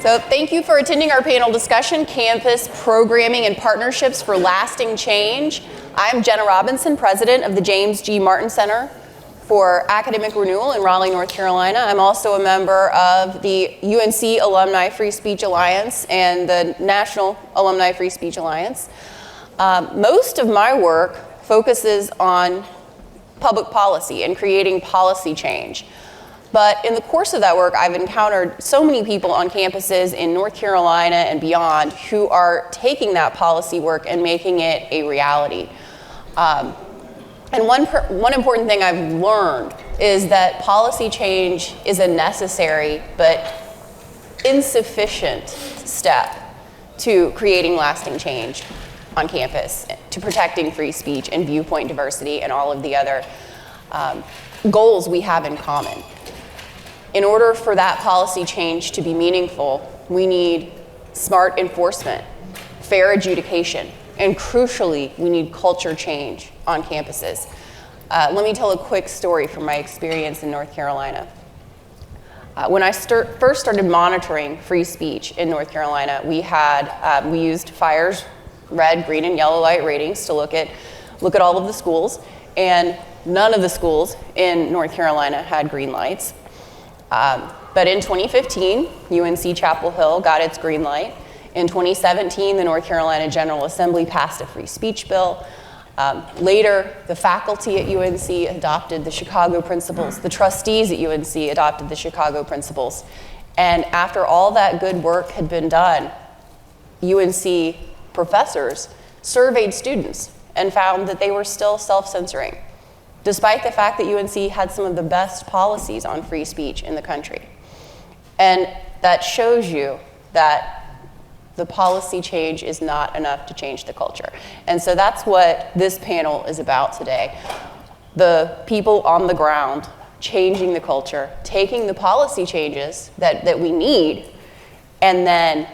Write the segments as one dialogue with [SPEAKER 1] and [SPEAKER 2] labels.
[SPEAKER 1] So thank you for attending our panel discussion, Campus Programming and Partnerships for Lasting Change. I'm Jenna Robinson, president of the James G. Martin Center for Academic Renewal in Raleigh, North Carolina. I'm also a member of the UNC Alumni Free Speech Alliance and the National Alumni Free Speech Alliance. Most of my work focuses on public policy and creating policy change. But in the course of that work, I've encountered so many people on campuses in North Carolina and beyond who are taking that policy work and making it a reality. And one important thing I've learned is that policy change is a necessary but insufficient step to creating lasting change on campus, to protecting free speech and viewpoint diversity and all of the other goals we have in common. In order for that policy change to be meaningful, we need smart enforcement, fair adjudication, and crucially, we need culture change on campuses. Let me tell a quick story from my experience in North Carolina. When I first started monitoring free speech in North Carolina, we used FIRE's red, green, and yellow light ratings to look at all of the schools, and none of the schools in North Carolina had green lights. But in 2015, UNC Chapel Hill got its green light. In 2017, the North Carolina General Assembly passed a free speech bill. Later, the faculty at UNC adopted the Chicago principles. The trustees at UNC adopted the Chicago principles. And after all that good work had been done, UNC professors surveyed students and found that they were still self-censoring, despite the fact that UNC had some of the best policies on free speech in the country. And that shows you that the policy change is not enough to change the culture. And so that's what this panel is about today. The people on the ground changing the culture, taking the policy changes that we need, and then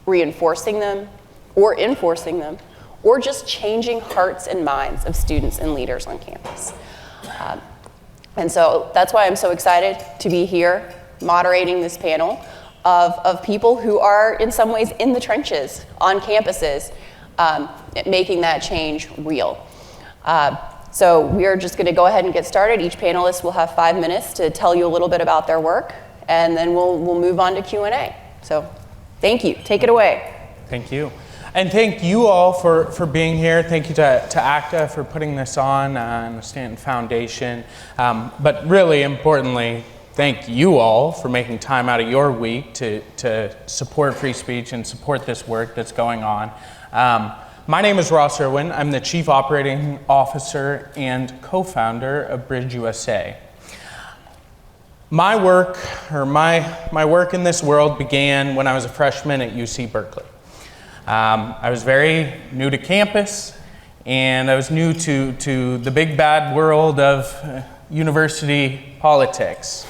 [SPEAKER 1] reinforcing them or enforcing them, or just changing hearts and minds of students and leaders on campus. And so that's why I'm so excited to be here moderating this panel of people who are in some ways in the trenches on campuses, making that change real. So we are just gonna go ahead and get started. Each panelist will have 5 minutes to tell you a little bit about their work, and then we'll move on to Q&A. So thank you, take it away.
[SPEAKER 2] Thank you. And thank you all for being here. Thank you to ACTA for putting this on, and the Stanton Foundation. But really importantly, thank you all for making time out of your week to support free speech and support this work that's going on. My name is Ross Irwin. I'm the Chief Operating Officer and co-founder of BridgeUSA. My work in this world began when I was a freshman at UC Berkeley. I was very new to campus, and I was new to the big bad world of university politics.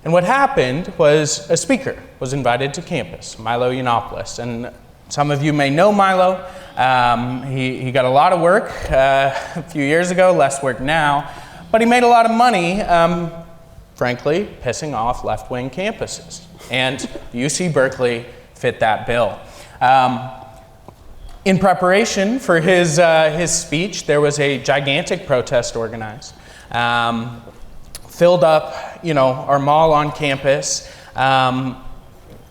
[SPEAKER 2] And what happened was a speaker was invited to campus, Milo Yiannopoulos. And some of you may know Milo. He got a lot of work a few years ago, less work now, but he made a lot of money, frankly, pissing off left-wing campuses. And UC Berkeley fit that bill. In preparation for his speech, there was a gigantic protest organized. Filled up, our mall on campus, and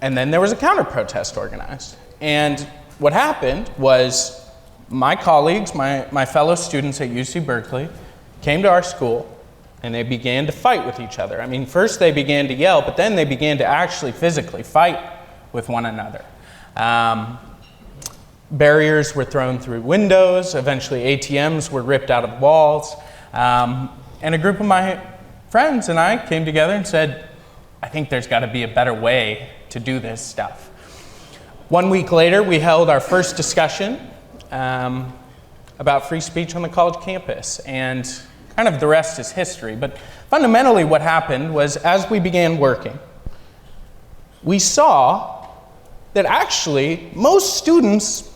[SPEAKER 2] then there was a counter-protest organized. And what happened was my colleagues, my fellow students at UC Berkeley, came to our school, and they began to fight with each other. I mean, first they began to yell, but then they began to actually physically fight with one another. Barriers were thrown through windows. Eventually ATMs were ripped out of walls. And a group of my friends and I came together and said, I think there's got to be a better way to do this stuff. 1 week later, we held our first discussion about free speech on the college campus, and kind of the rest is history. But fundamentally what happened was, as we began working, we saw that actually most students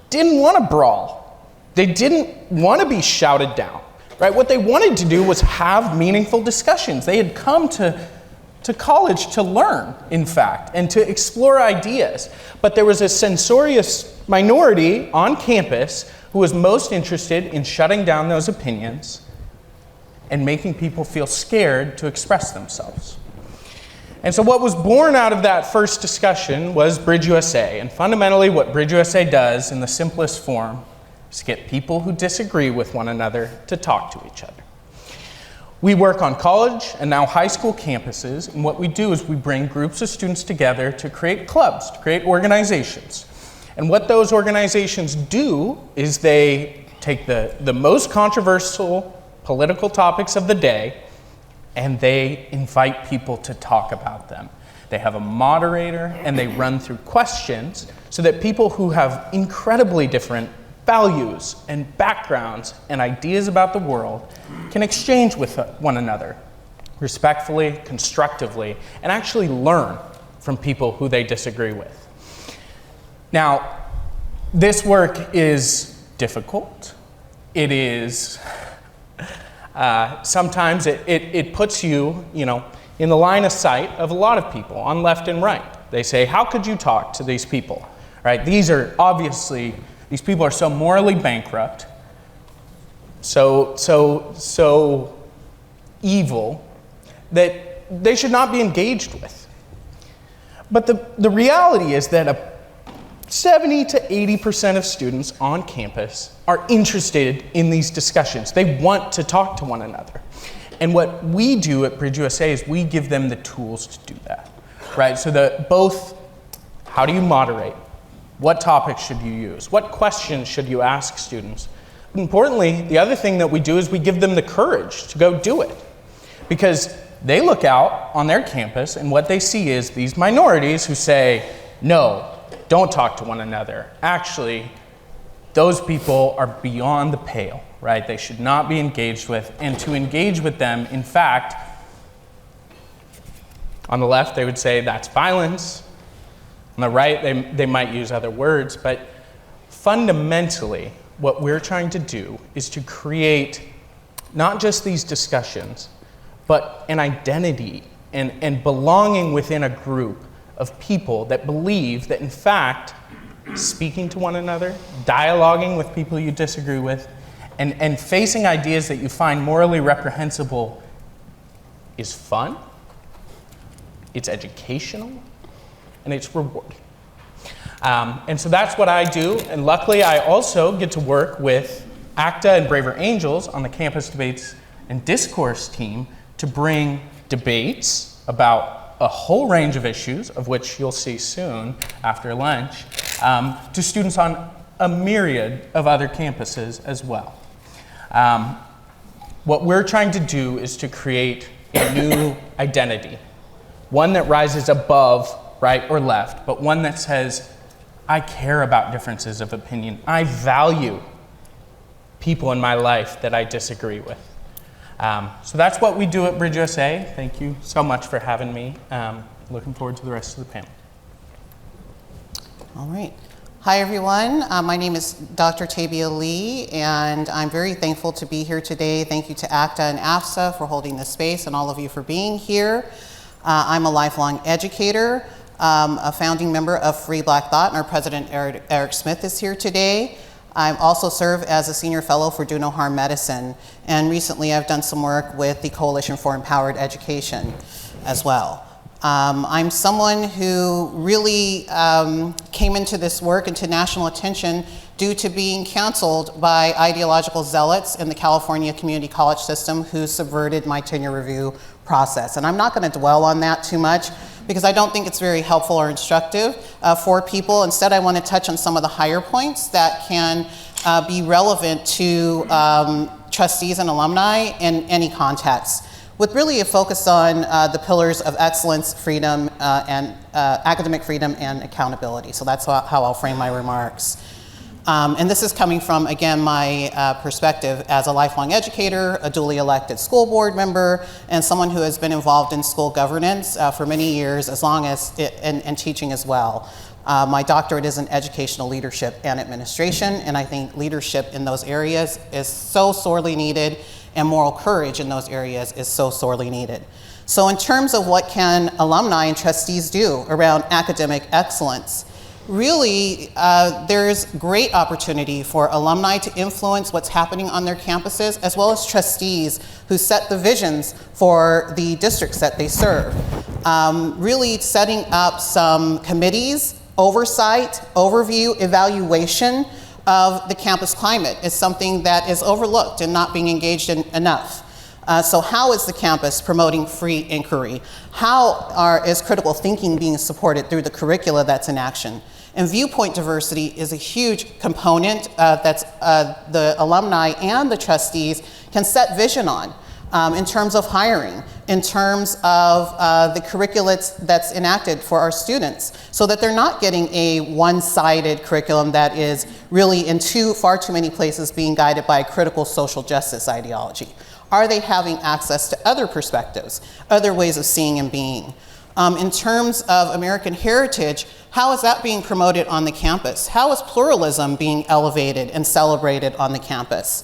[SPEAKER 2] didn't want to brawl. They didn't want to be shouted down. Right? What they wanted to do was have meaningful discussions. They had come to to college to learn, in fact, and to explore ideas. But there was a censorious minority on campus who was most interested in shutting down those opinions and making people feel scared to express themselves. And so what was born out of that first discussion was BridgeUSA. And fundamentally what BridgeUSA does in the simplest form is get people who disagree with one another to talk to each other. We work on college and now high school campuses, and what we do is we bring groups of students together to create clubs, to create organizations. And what those organizations do is they take the most controversial political topics of the day, and they invite people to talk about them. They have a moderator, and they run through questions so that people who have incredibly different values and backgrounds and ideas about the world can exchange with one another respectfully, constructively, and actually learn from people who they disagree with. Now, this work is difficult. It is sometimes it puts you, in the line of sight of a lot of people on left and right. They say, how could you talk to these people? Right? These people are so morally bankrupt, so evil, that they should not be engaged with. But the reality is that 70 to 80% of students on campus are interested in these discussions. They want to talk to one another. And what we do at BridgeUSA is we give them the tools to do that, right? So both, how do you moderate? What topics should you use? What questions should you ask students? But importantly, the other thing that we do is we give them the courage to go do it. Because they look out on their campus and what they see is these minorities who say, no, don't talk to one another. Actually, those people are beyond the pale, right? They should not be engaged with. And to engage with them, in fact, on the left, they would say that's violence. On the right, they might use other words. But fundamentally, what we're trying to do is to create not just these discussions, but an identity and belonging within a group of people that believe that, in fact, speaking to one another, dialoguing with people you disagree with, and facing ideas that you find morally reprehensible is fun, it's educational, and it's rewarding. And so that's what I do, and luckily I also get to work with ACTA and Braver Angels on the Campus Debates and Discourse team to bring debates about a whole range of issues, of which you'll see soon after lunch, to students on a myriad of other campuses as well. What we're trying to do is to create a new identity, one that rises above right or left, but one that says, I care about differences of opinion. I value people in my life that I disagree with. So that's what we do at BridgeUSA. Thank you so much for having me. Looking forward to the rest of the panel.
[SPEAKER 3] All right. Hi, everyone. My name is Dr. Tabia Lee, and I'm very thankful to be here today. Thank you to ACTA and AFSA for holding this space and all of you for being here. I'm a lifelong educator, a founding member of Free Black Thought, and our president, Eric Smith, is here today. I also serve as a senior fellow for Do No Harm Medicine, and recently I've done some work with the Coalition for Empowered Education as well. I'm someone who really came into this work, into national attention, due to being counseled by ideological zealots in the California community college system who subverted my tenure review process. And I'm not going to dwell on that too much because I don't think it's very helpful or instructive for people. Instead, I want to touch on some of the higher points that can be relevant to trustees and alumni in any context, with really a focus on the pillars of excellence, freedom, and academic freedom and accountability. So that's how I'll frame my remarks. And this is coming from, again, my perspective as a lifelong educator, a duly elected school board member, and someone who has been involved in school governance for many years, as long as and teaching as well. My doctorate is in educational leadership and administration, and I think leadership in those areas is so sorely needed and moral courage in those areas is so sorely needed. So in terms of what can alumni and trustees do around academic excellence, really, there's great opportunity for alumni to influence what's happening on their campuses, as well as trustees who set the visions for the districts that they serve. Really setting up some committees, oversight, overview, evaluation of the campus climate is something that is overlooked and not being engaged in enough. So how is the campus promoting free inquiry? How is critical thinking being supported through the curricula that's in action? And viewpoint diversity is a huge component that's the alumni and the trustees can set vision on in terms of hiring, in terms of the curricula that's enacted for our students, so that they're not getting a one-sided curriculum that is really in far too many places being guided by a critical social justice ideology. Are they having access to other perspectives, other ways of seeing and being? In terms of American heritage, how is that being promoted on the campus? How is pluralism being elevated and celebrated on the campus?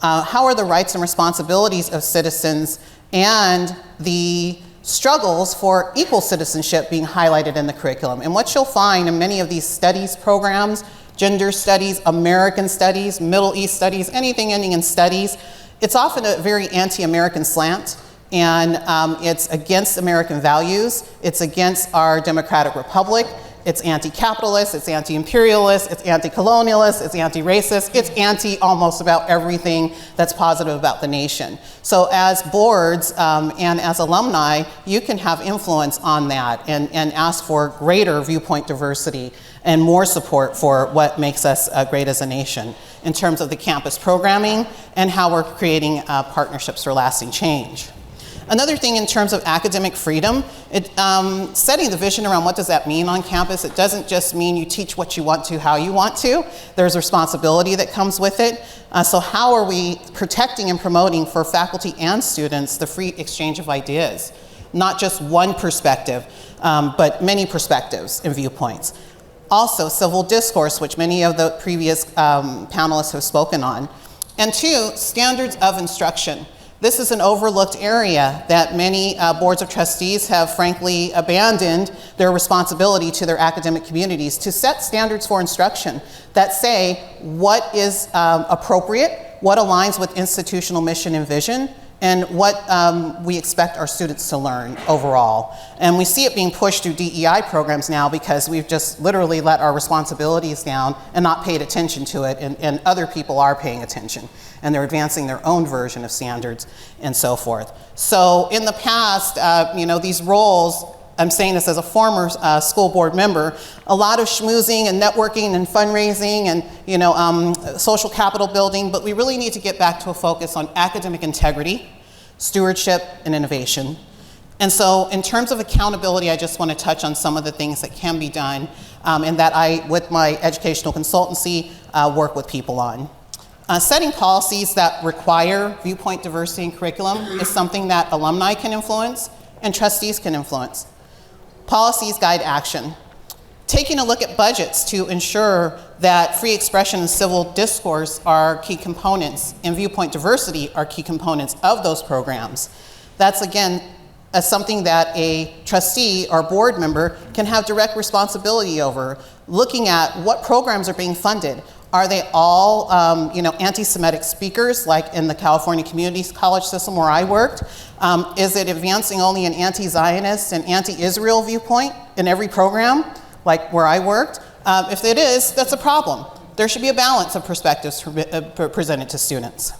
[SPEAKER 3] How are the rights and responsibilities of citizens and the struggles for equal citizenship being highlighted in the curriculum? And what you'll find in many of these studies programs, gender studies, American studies, Middle East studies, anything ending in studies, it's often a very anti-American slant, and it's against American values, it's against our democratic republic, it's anti-capitalist, it's anti-imperialist, it's anti-colonialist, it's anti-racist, it's anti almost about everything that's positive about the nation. So as boards and as alumni, you can have influence on that and ask for greater viewpoint diversity and more support for what makes us great as a nation in terms of the campus programming and how we're creating partnerships for lasting change. Another thing in terms of academic freedom, setting the vision around what does that mean on campus. It doesn't just mean you teach what you want to, how you want to. There's responsibility that comes with it. So how are we protecting and promoting for faculty and students the free exchange of ideas? Not just one perspective, but many perspectives and viewpoints. Also, civil discourse, which many of the previous panelists have spoken on. And two, standards of instruction. This is an overlooked area that many boards of trustees have frankly abandoned their responsibility to their academic communities to set standards for instruction that say what is appropriate, what aligns with institutional mission and vision, and what we expect our students to learn overall. And we see it being pushed through DEI programs now because we've just literally let our responsibilities down and not paid attention to it, and other people are paying attention, and they're advancing their own version of standards and so forth. So in the past, these roles, I'm saying this as a former school board member, a lot of schmoozing and networking and fundraising and social capital building, but we really need to get back to a focus on academic integrity, stewardship, and innovation. And so in terms of accountability, I just want to touch on some of the things that can be done and that I, with my educational consultancy, work with people on. Setting policies that require viewpoint diversity in curriculum is something that alumni can influence and trustees can influence. Policies guide action. Taking a look at budgets to ensure that free expression and civil discourse are key components and viewpoint diversity are key components of those programs. That's again something that a trustee or board member can have direct responsibility over, looking at what programs are being funded. Are they all anti-Semitic speakers, like in the California Community College system where I worked? Is it advancing only an anti-Zionist and anti-Israel viewpoint in every program, like where I worked? If it is, that's a problem. There should be a balance of perspectives presented to students.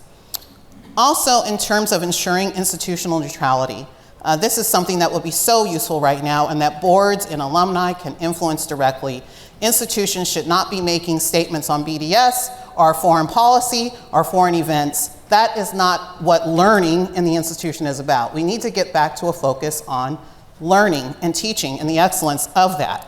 [SPEAKER 3] Also, in terms of ensuring institutional neutrality, this is something that will be so useful right now and that boards and alumni can influence directly. Institutions should not be making statements on BDS or foreign policy or foreign events. That is not what learning in the institution is about. We need to get back to a focus on learning and teaching and the excellence of that.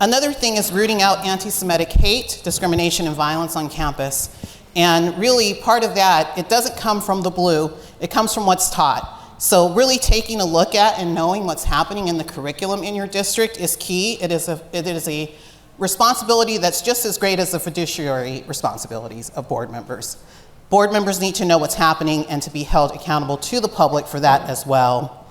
[SPEAKER 3] Another thing is rooting out anti-Semitic hate, discrimination, and violence on campus. And really part of that, it doesn't come from the blue, it comes from what's taught. So really taking a look at and knowing what's happening in the curriculum in your district is key. It is a responsibility that's just as great as the fiduciary responsibilities of board members. Board members need to know what's happening and to be held accountable to the public for that as well.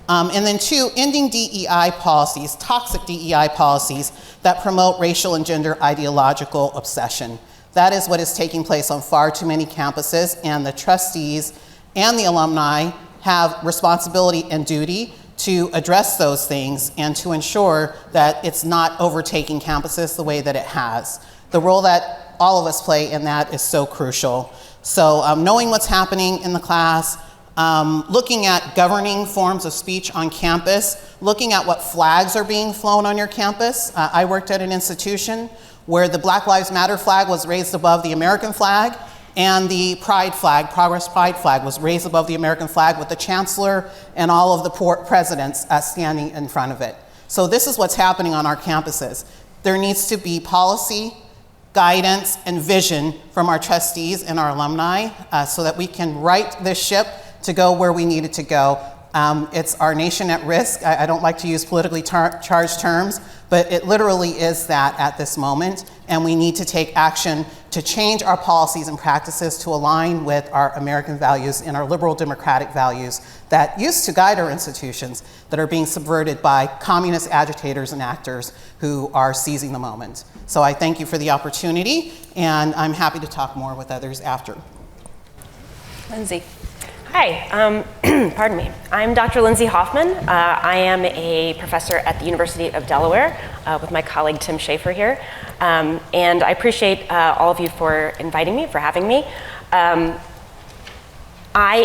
[SPEAKER 3] And then 2, ending DEI policies, toxic DEI policies that promote racial and gender ideological obsession. That is what is taking place on far too many campuses, and the trustees and the alumni have responsibility and duty to address those things and to ensure that it's not overtaking campuses the way that it has. The role that all of us play in that is so crucial. So knowing what's happening in the class, looking at governing forms of speech on campus, looking at what flags are being flown on your campus. I worked at an institution where the Black Lives Matter flag was raised above the American flag, and the Pride flag, Progress Pride flag, was raised above the American flag with the chancellor and all of the presidents standing in front of it. So this is what's happening on our campuses. There needs to be policy, guidance, and vision from our trustees and our alumni so that we can right this ship to go where we need it to go. It's our nation at risk. I don't like to use politically charged terms, but it literally is that at this moment, and we need to take action to change our policies and practices to align with our American values and our liberal democratic values that used to guide our institutions that are being subverted by communist agitators and actors who are seizing the moment. So I thank you for the opportunity, and I'm happy to talk more with others after.
[SPEAKER 1] Lindsay.
[SPEAKER 4] Hi, pardon me. I'm Dr. Lindsay Hoffman. I am a professor at the University of Delaware with my colleague Tim Shaffer here. And I appreciate all of you for inviting me, for having me. I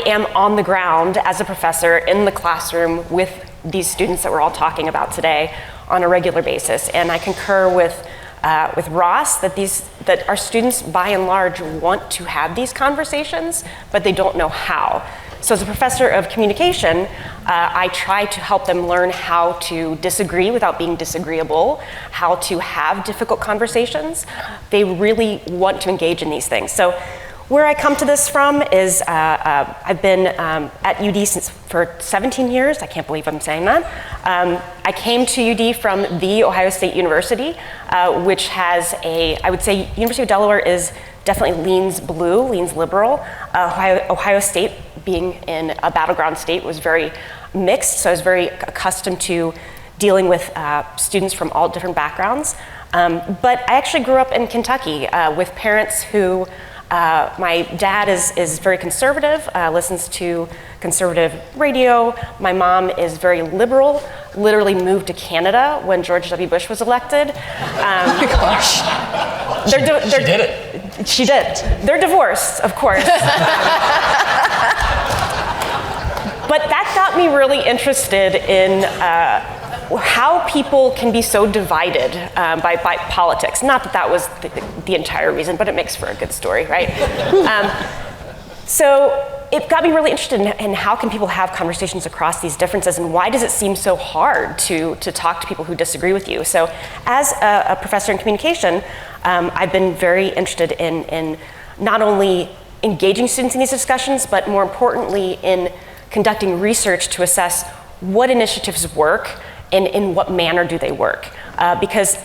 [SPEAKER 4] am on the ground as a professor in the classroom with these students that we're all talking about today on a regular basis. And I concur with Ross that our students by and large want to have these conversations, but they don't know how. So as a professor of communication, I try to help them learn how to disagree without being disagreeable, how to have difficult conversations. They really want to engage in these things. So where I come to this from is I've been at UD for 17 years. I can't believe I'm saying that. I came to UD from the Ohio State University, which has I would say University of Delaware is definitely leans blue, leans liberal. Ohio State, being in a battleground state, was very mixed, so I was very accustomed to dealing with students from all different backgrounds. But I actually grew up in Kentucky with parents who my dad is very conservative, listens to conservative radio. My mom is very liberal, literally moved to Canada when George W. Bush was elected.
[SPEAKER 1] Oh my gosh.
[SPEAKER 4] She
[SPEAKER 5] did it.
[SPEAKER 4] She did. They're divorced, of course. But that got me really interested in how people can be so divided by politics. Not that was the entire reason, but it makes for a good story, right? So it got me really interested in how can people have conversations across these differences, and why does it seem so hard to talk to people who disagree with you? So as a professor in communication, I've been very interested in not only engaging students in these discussions, but more importantly in conducting research to assess what initiatives work and in what manner do they work. Because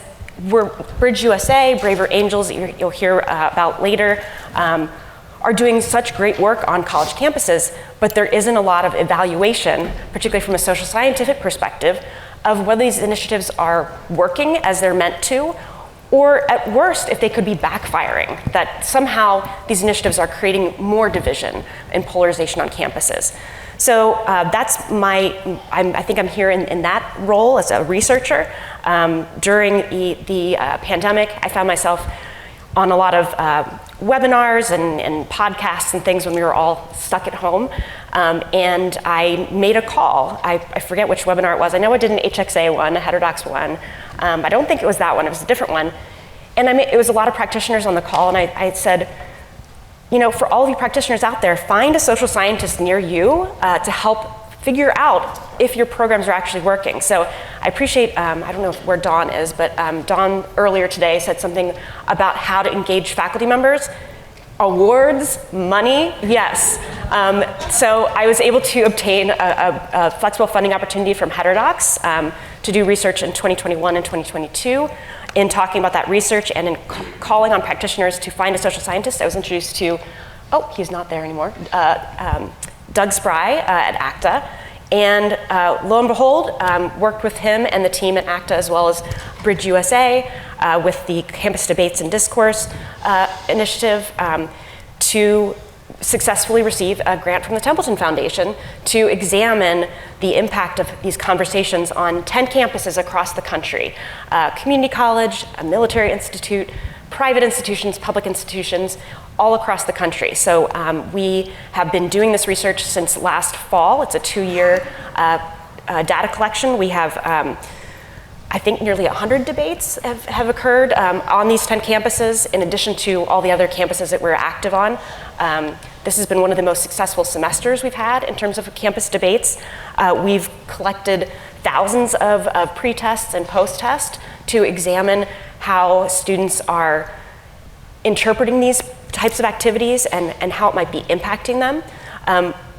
[SPEAKER 4] we're BridgeUSA, Braver Angels, that you'll hear about later, are doing such great work on college campuses, but there isn't a lot of evaluation, particularly from a social scientific perspective, of whether these initiatives are working as they're meant to, or at worst, if they could be backfiring, that somehow these initiatives are creating more division and polarization on campuses. So that's I think I'm here in that role as a researcher. During the pandemic, I found myself on a lot of webinars and podcasts and things when we were all stuck at home. And I made a call. I forget which webinar it was. I know I did an HXA one, a heterodox one. I don't think it was that one, it was a different one. And it was a lot of practitioners on the call, and I said, you know, for all of you practitioners out there, find a social scientist near you to help figure out if your programs are actually working. So I appreciate, I don't know where Dawn is, but Dawn earlier today said something about how to engage faculty members. Awards, money, yes. So I was able to obtain a flexible funding opportunity from Heterodox to do research in 2021 and 2022. In talking about that research and in calling on practitioners to find a social scientist, I was introduced to he's not there anymore, Doug Spry at ACTA. And lo and behold, worked with him and the team at ACTA as well as BridgeUSA with the Campus Debates and Discourse initiative to successfully receive a grant from the Templeton Foundation to examine the impact of these conversations on 10 campuses across the country, community college, a military institute, private institutions, public institutions, all across the country. So we have been doing this research since last fall. It's a 2-year data collection. We have, I think, nearly 100 debates have occurred on these 10 campuses, in addition to all the other campuses that we're active on. This has been one of the most successful semesters we've had in terms of campus debates. We've collected thousands of pre-tests and post-tests to examine how students are interpreting these types of activities and how it might be impacting them.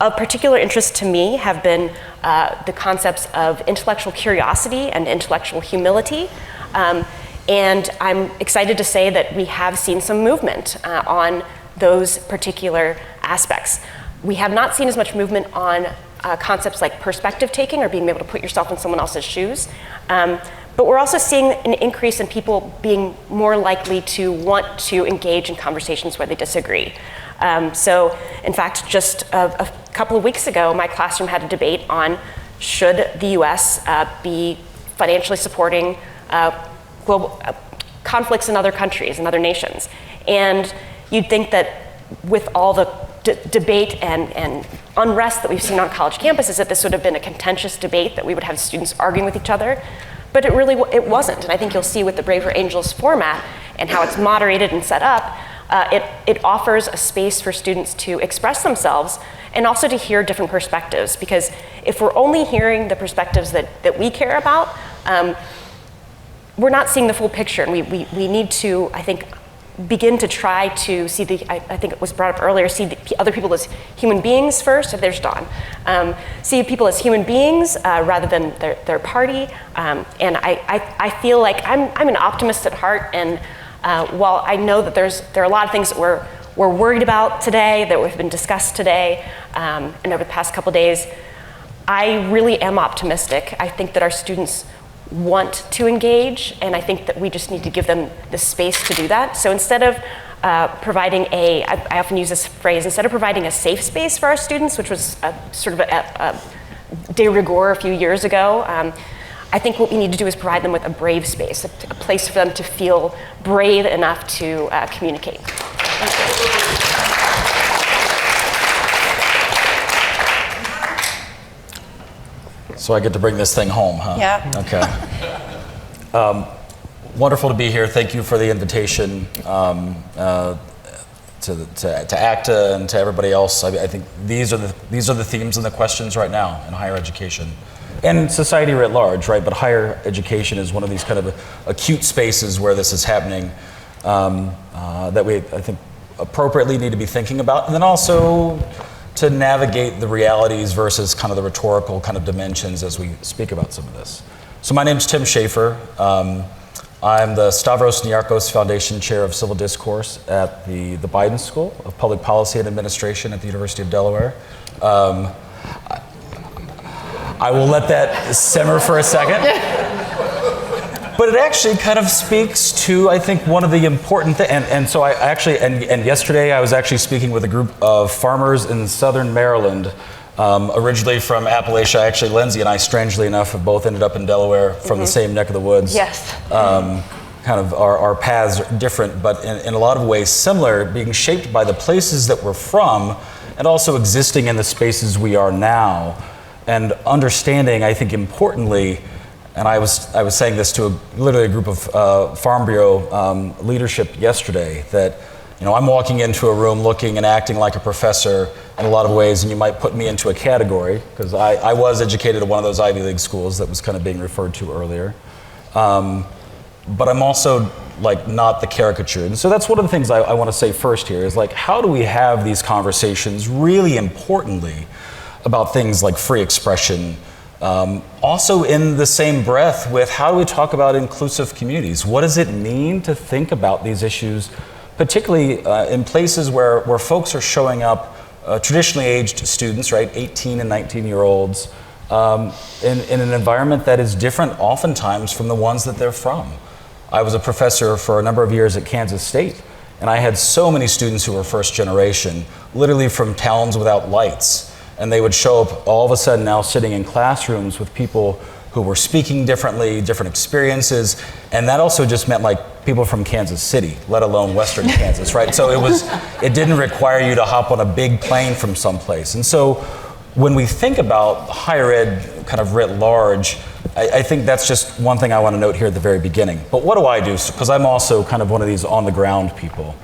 [SPEAKER 4] Of particular interest to me have been the concepts of intellectual curiosity and intellectual humility. And I'm excited to say that we have seen some movement on those particular aspects. We have not seen as much movement on concepts like perspective taking or being able to put yourself in someone else's shoes. But we're also seeing an increase in people being more likely to want to engage in conversations where they disagree. So, in fact, just a couple of weeks ago, my classroom had a debate on should the US be financially supporting global conflicts in other countries and other nations. And you'd think that with all the debate and unrest that we've seen on college campuses, that this would have been a contentious debate, that we would have students arguing with each other. But it wasn't, and I think you'll see with the Braver Angels format and how it's moderated and set up, it offers a space for students to express themselves and also to hear different perspectives. Because if we're only hearing the perspectives that we care about, we're not seeing the full picture, and we need to, I think, begin to try to see I think it was brought up earlier, see the other people as human beings first. There's Dawn. See people as human beings rather than their party. And I feel like I'm an optimist at heart, and while I know that there are a lot of things that we're worried about today, that have been discussed today and over the past couple days, I really am optimistic. I think that our students want to engage, and I think that we just need to give them the space to do that. So instead of providing I often use this phrase, instead of providing a safe space for our students, which was sort of a de rigueur a few years ago, I think what we need to do is provide them with a brave space, a place for them to feel brave enough to communicate.
[SPEAKER 5] So I get to bring this thing home, huh?
[SPEAKER 1] Yeah.
[SPEAKER 5] Okay. Wonderful to be here. Thank you for the invitation to ACTA and to everybody else. I think these are the themes and the questions right now in higher education and society writ large, right? But higher education is one of these kind of acute spaces where this is happening that we, I think, appropriately need to be thinking about, and then also to navigate the realities versus kind of the rhetorical kind of dimensions as we speak about some of this. So my name's Tim Shaffer. I'm the Stavros Niarchos Foundation Chair of Civil Discourse at the Biden School of Public Policy and Administration at the University of Delaware. I will let that simmer for a second. But it actually kind of speaks to, I think, one of the important things. And so I actually, and yesterday I was actually speaking with a group of farmers in southern Maryland, originally from Appalachia. Actually, Lindsay and I, strangely enough, have both ended up in Delaware from the same neck of the woods.
[SPEAKER 4] Yes.
[SPEAKER 5] Kind of our paths are different, but in a lot of ways similar, being shaped by the places that we're from and also existing in the spaces we are now. And understanding, I think, importantly, and I was saying this to literally a group of Farm Bureau leadership yesterday, that I'm walking into a room looking and acting like a professor in a lot of ways, and you might put me into a category, because I was educated at one of those Ivy League schools that was kind of being referred to earlier. But I'm also not the caricature. And so that's one of the things I want to say first here is how do we have these conversations really importantly about things like free expression, also in the same breath with how do we talk about inclusive communities? What does it mean to think about these issues particularly in places where folks are showing up, traditionally aged students, right, 18 and 19-year-olds, in an environment that is different oftentimes from the ones that they're from. I was a professor for a number of years at Kansas State, and I had so many students who were first generation, literally from towns without lights. And they would show up all of a sudden now sitting in classrooms with people who were speaking differently, different experiences. And that also just meant like people from Kansas City, let alone Western Kansas, right? So it didn't require you to hop on a big plane from someplace. And so when we think about higher ed kind of writ large, I think that's just one thing I want to note here at the very beginning. But what do I do? Because I'm also kind of one of these on-the-ground people.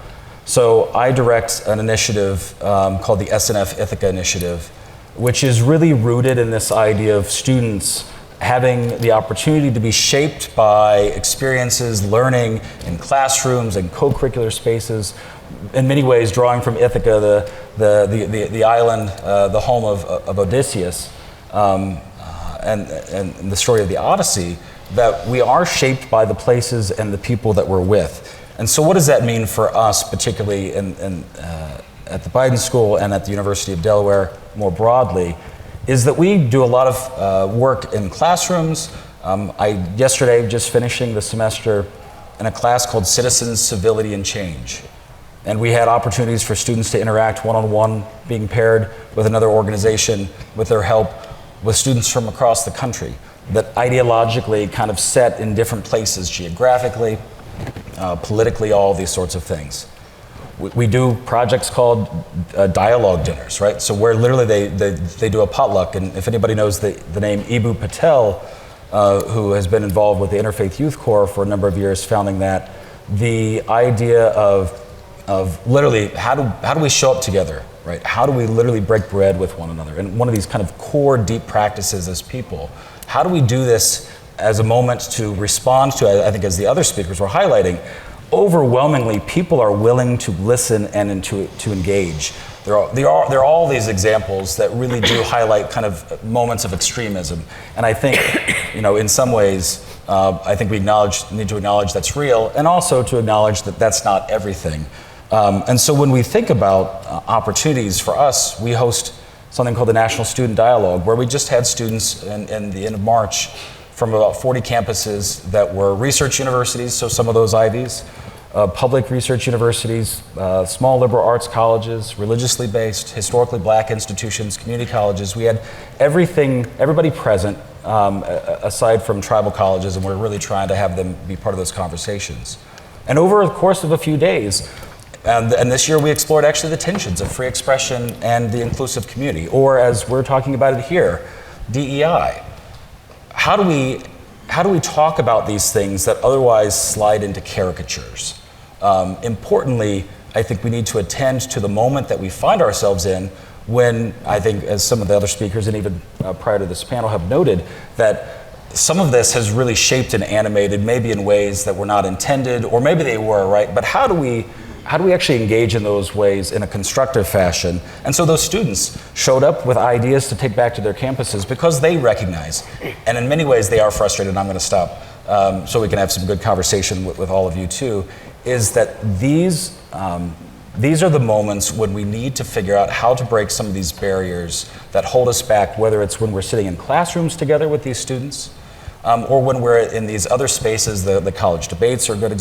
[SPEAKER 5] So I direct an initiative called the SNF Ithaca Initiative, which is really rooted in this idea of students having the opportunity to be shaped by experiences, learning in classrooms and co-curricular spaces, in many ways drawing from Ithaca, the island, the home of Odysseus, and the story of the Odyssey, that we are shaped by the places and the people that we're with. And so what does that mean for us, particularly at the Biden School and at the University of Delaware more broadly, is that we do a lot of work in classrooms. Yesterday, just finishing the semester in a class called Citizens, Civility, and Change. And we had opportunities for students to interact one-on-one, being paired with another organization with their help, with students from across the country that ideologically kind of set in different places geographically, politically, all these sorts of things. We do projects called dialogue dinners, right? So where literally they do a potluck, and if anybody knows the name Ibu Patel, who has been involved with the Interfaith Youth Corps for a number of years, founding that, the idea of literally how do we show up together, right? How do we literally break bread with one another? And one of these kind of core deep practices as people, how do we do this as a moment to respond to, I think as the other speakers were highlighting, overwhelmingly people are willing to listen and to engage. There are all these examples that really do highlight kind of moments of extremism. And I think, in some ways, I think we need to acknowledge that's real, and also to acknowledge that that's not everything. And so when we think about opportunities for us, we host something called the National Student Dialogue, where we just had students in the end of March from about 40 campuses that were research universities, so some of those Ivies, public research universities, small liberal arts colleges, religiously based, historically black institutions, community colleges. We had everybody present, aside from tribal colleges, and we're really trying to have them be part of those conversations. And over the course of a few days, and this year we explored actually the tensions of free expression and the inclusive community, or as we're talking about it here, DEI. How do we talk about these things that otherwise slide into caricatures? Importantly, I think we need to attend to the moment that we find ourselves in when, I think, as some of the other speakers and even prior to this panel have noted, that some of this has really shaped and animated, maybe in ways that were not intended, or maybe they were, right? But how do we actually engage in those ways in a constructive fashion? And so those students showed up with ideas to take back to their campuses because they recognize, and in many ways they are frustrated, and I'm going to stop so we can have some good conversation with all of you too, is that these are the moments when we need to figure out how to break some of these barriers that hold us back, whether it's when we're sitting in classrooms together with these students, or when we're in these other spaces. The college debates are good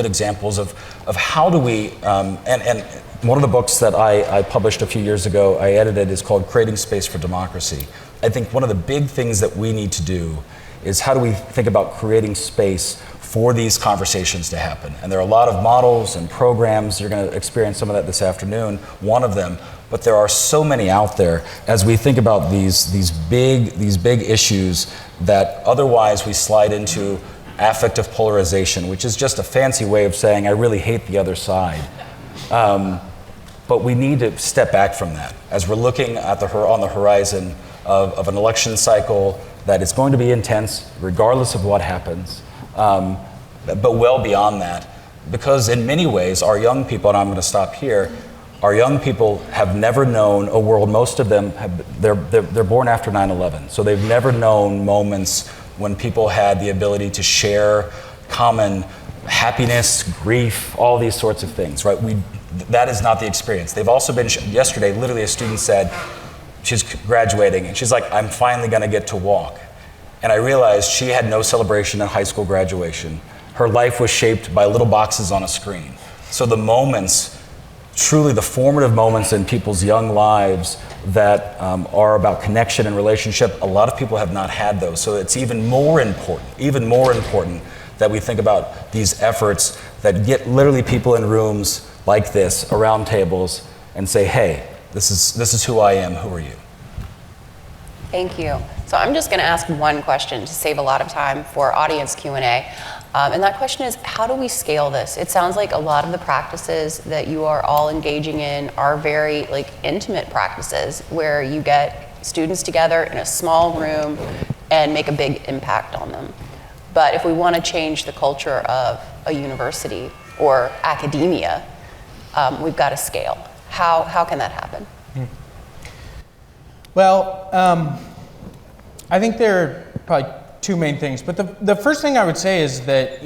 [SPEAKER 5] examples of how do we, and one of the books that I published a few years ago, I edited, is called Creating Space for Democracy. I think one of the big things that we need to do is how do we think about creating space for these conversations to happen. And there are a lot of models and programs. You're going to experience some of that this afternoon, one of them, but there are so many out there as we think about these big issues that otherwise we slide into affective polarization, which is just a fancy way of saying I really hate the other side. But we need to step back from that as we're looking at on the horizon of an election cycle that is going to be intense regardless of what happens, but well beyond that, because in many ways our young people, and I'm going to stop here, our young people have never known a world. Most of them they're born after 9/11, so they've never known moments when people had the ability to share common happiness, grief, all these sorts of things, right? That is not the experience. They've also been, yesterday, literally a student said, she's graduating, and she's like, I'm finally gonna get to walk. And I realized she had no celebration at high school graduation. Her life was shaped by little boxes on a screen. So the moments, truly the formative moments in people's young lives that are about connection and relationship, a lot of people have not had those. So it's even more important that we think about these efforts that get literally people in rooms like this, around tables, and say, hey, this is who I am, who are you?
[SPEAKER 1] Thank you. So I'm just going to ask one question to save a lot of time for audience Q&A. And that question is, how do we scale this? It sounds like a lot of the practices that you are all engaging in are very intimate practices where you get students together in a small room and make a big impact on them. But if we want to change the culture of a university or academia, we've got to scale. How can that happen?
[SPEAKER 2] Well, I think there are probably two main things. But the first thing I would say is that,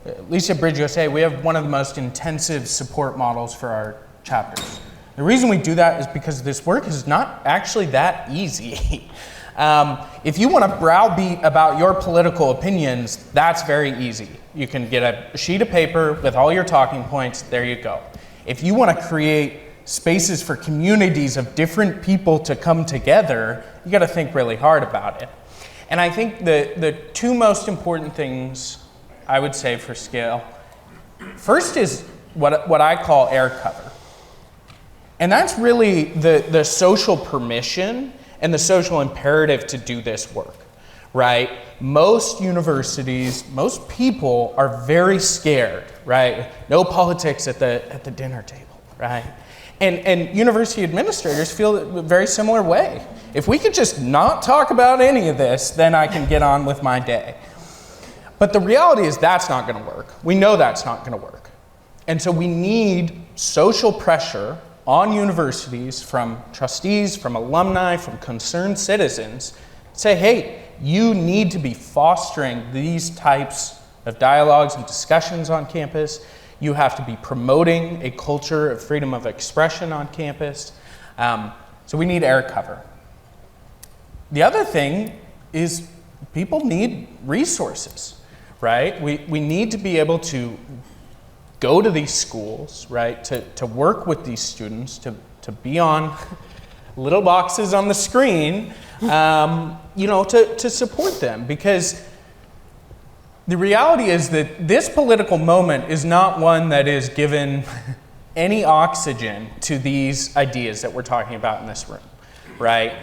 [SPEAKER 2] at least at BridgeUSA, we have one of the most intensive support models for our chapters. The reason we do that is because this work is not actually that easy. If you want to browbeat about your political opinions, that's very easy. You can get a sheet of paper with all your talking points, there you go. If you want to create spaces for communities of different people to come together, you got to think really hard about it. And I think the two most important things I would say for scale, first is what I call air cover. And that's really the social permission and the social imperative to do this work, right? Most universities, most people are very scared, right? No politics at the dinner table, right? And university administrators feel a very similar way. If we could just not talk about any of this, then I can get on with my day. But the reality is that's not going to work. We know that's not going to work. And so we need social pressure on universities from trustees, from alumni, from concerned citizens, say, hey, you need to be fostering these types of dialogues and discussions on campus. You have to be promoting a culture of freedom of expression on campus. So we need air cover. The other thing is people need resources, right? We need to be able to go to these schools, right? To work with these students, to be on little boxes on the screen, to support them. Because the reality is that this political moment is not one that is given any oxygen to these ideas that we're talking about in this room, right?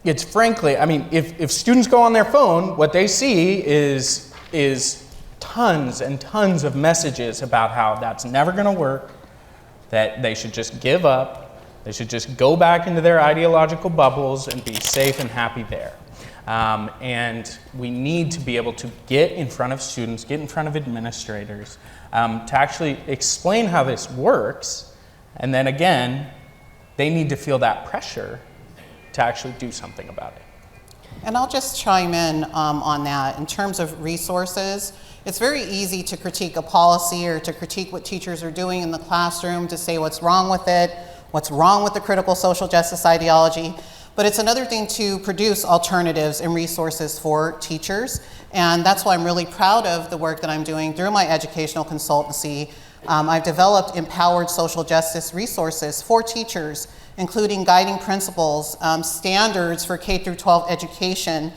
[SPEAKER 2] It's frankly, I mean, if students go on their phone, what they see is tons and tons of messages about how that's never going to work, that they should just give up, they should just go back into their ideological bubbles and be safe and happy there. And we need to be able to get in front of students, get in front of administrators, to actually explain how this works. And then again, they need to feel that pressure to actually do something about it.
[SPEAKER 3] And I'll just chime in on that. In terms of resources, it's very easy to critique a policy or to critique what teachers are doing in the classroom, to say what's wrong with it, what's wrong with the critical social justice ideology. But it's another thing to produce alternatives and resources for teachers. And that's why I'm really proud of the work that I'm doing through my educational consultancy. I've developed empowered social justice resources for teachers, including guiding principles, standards for K through 12 education,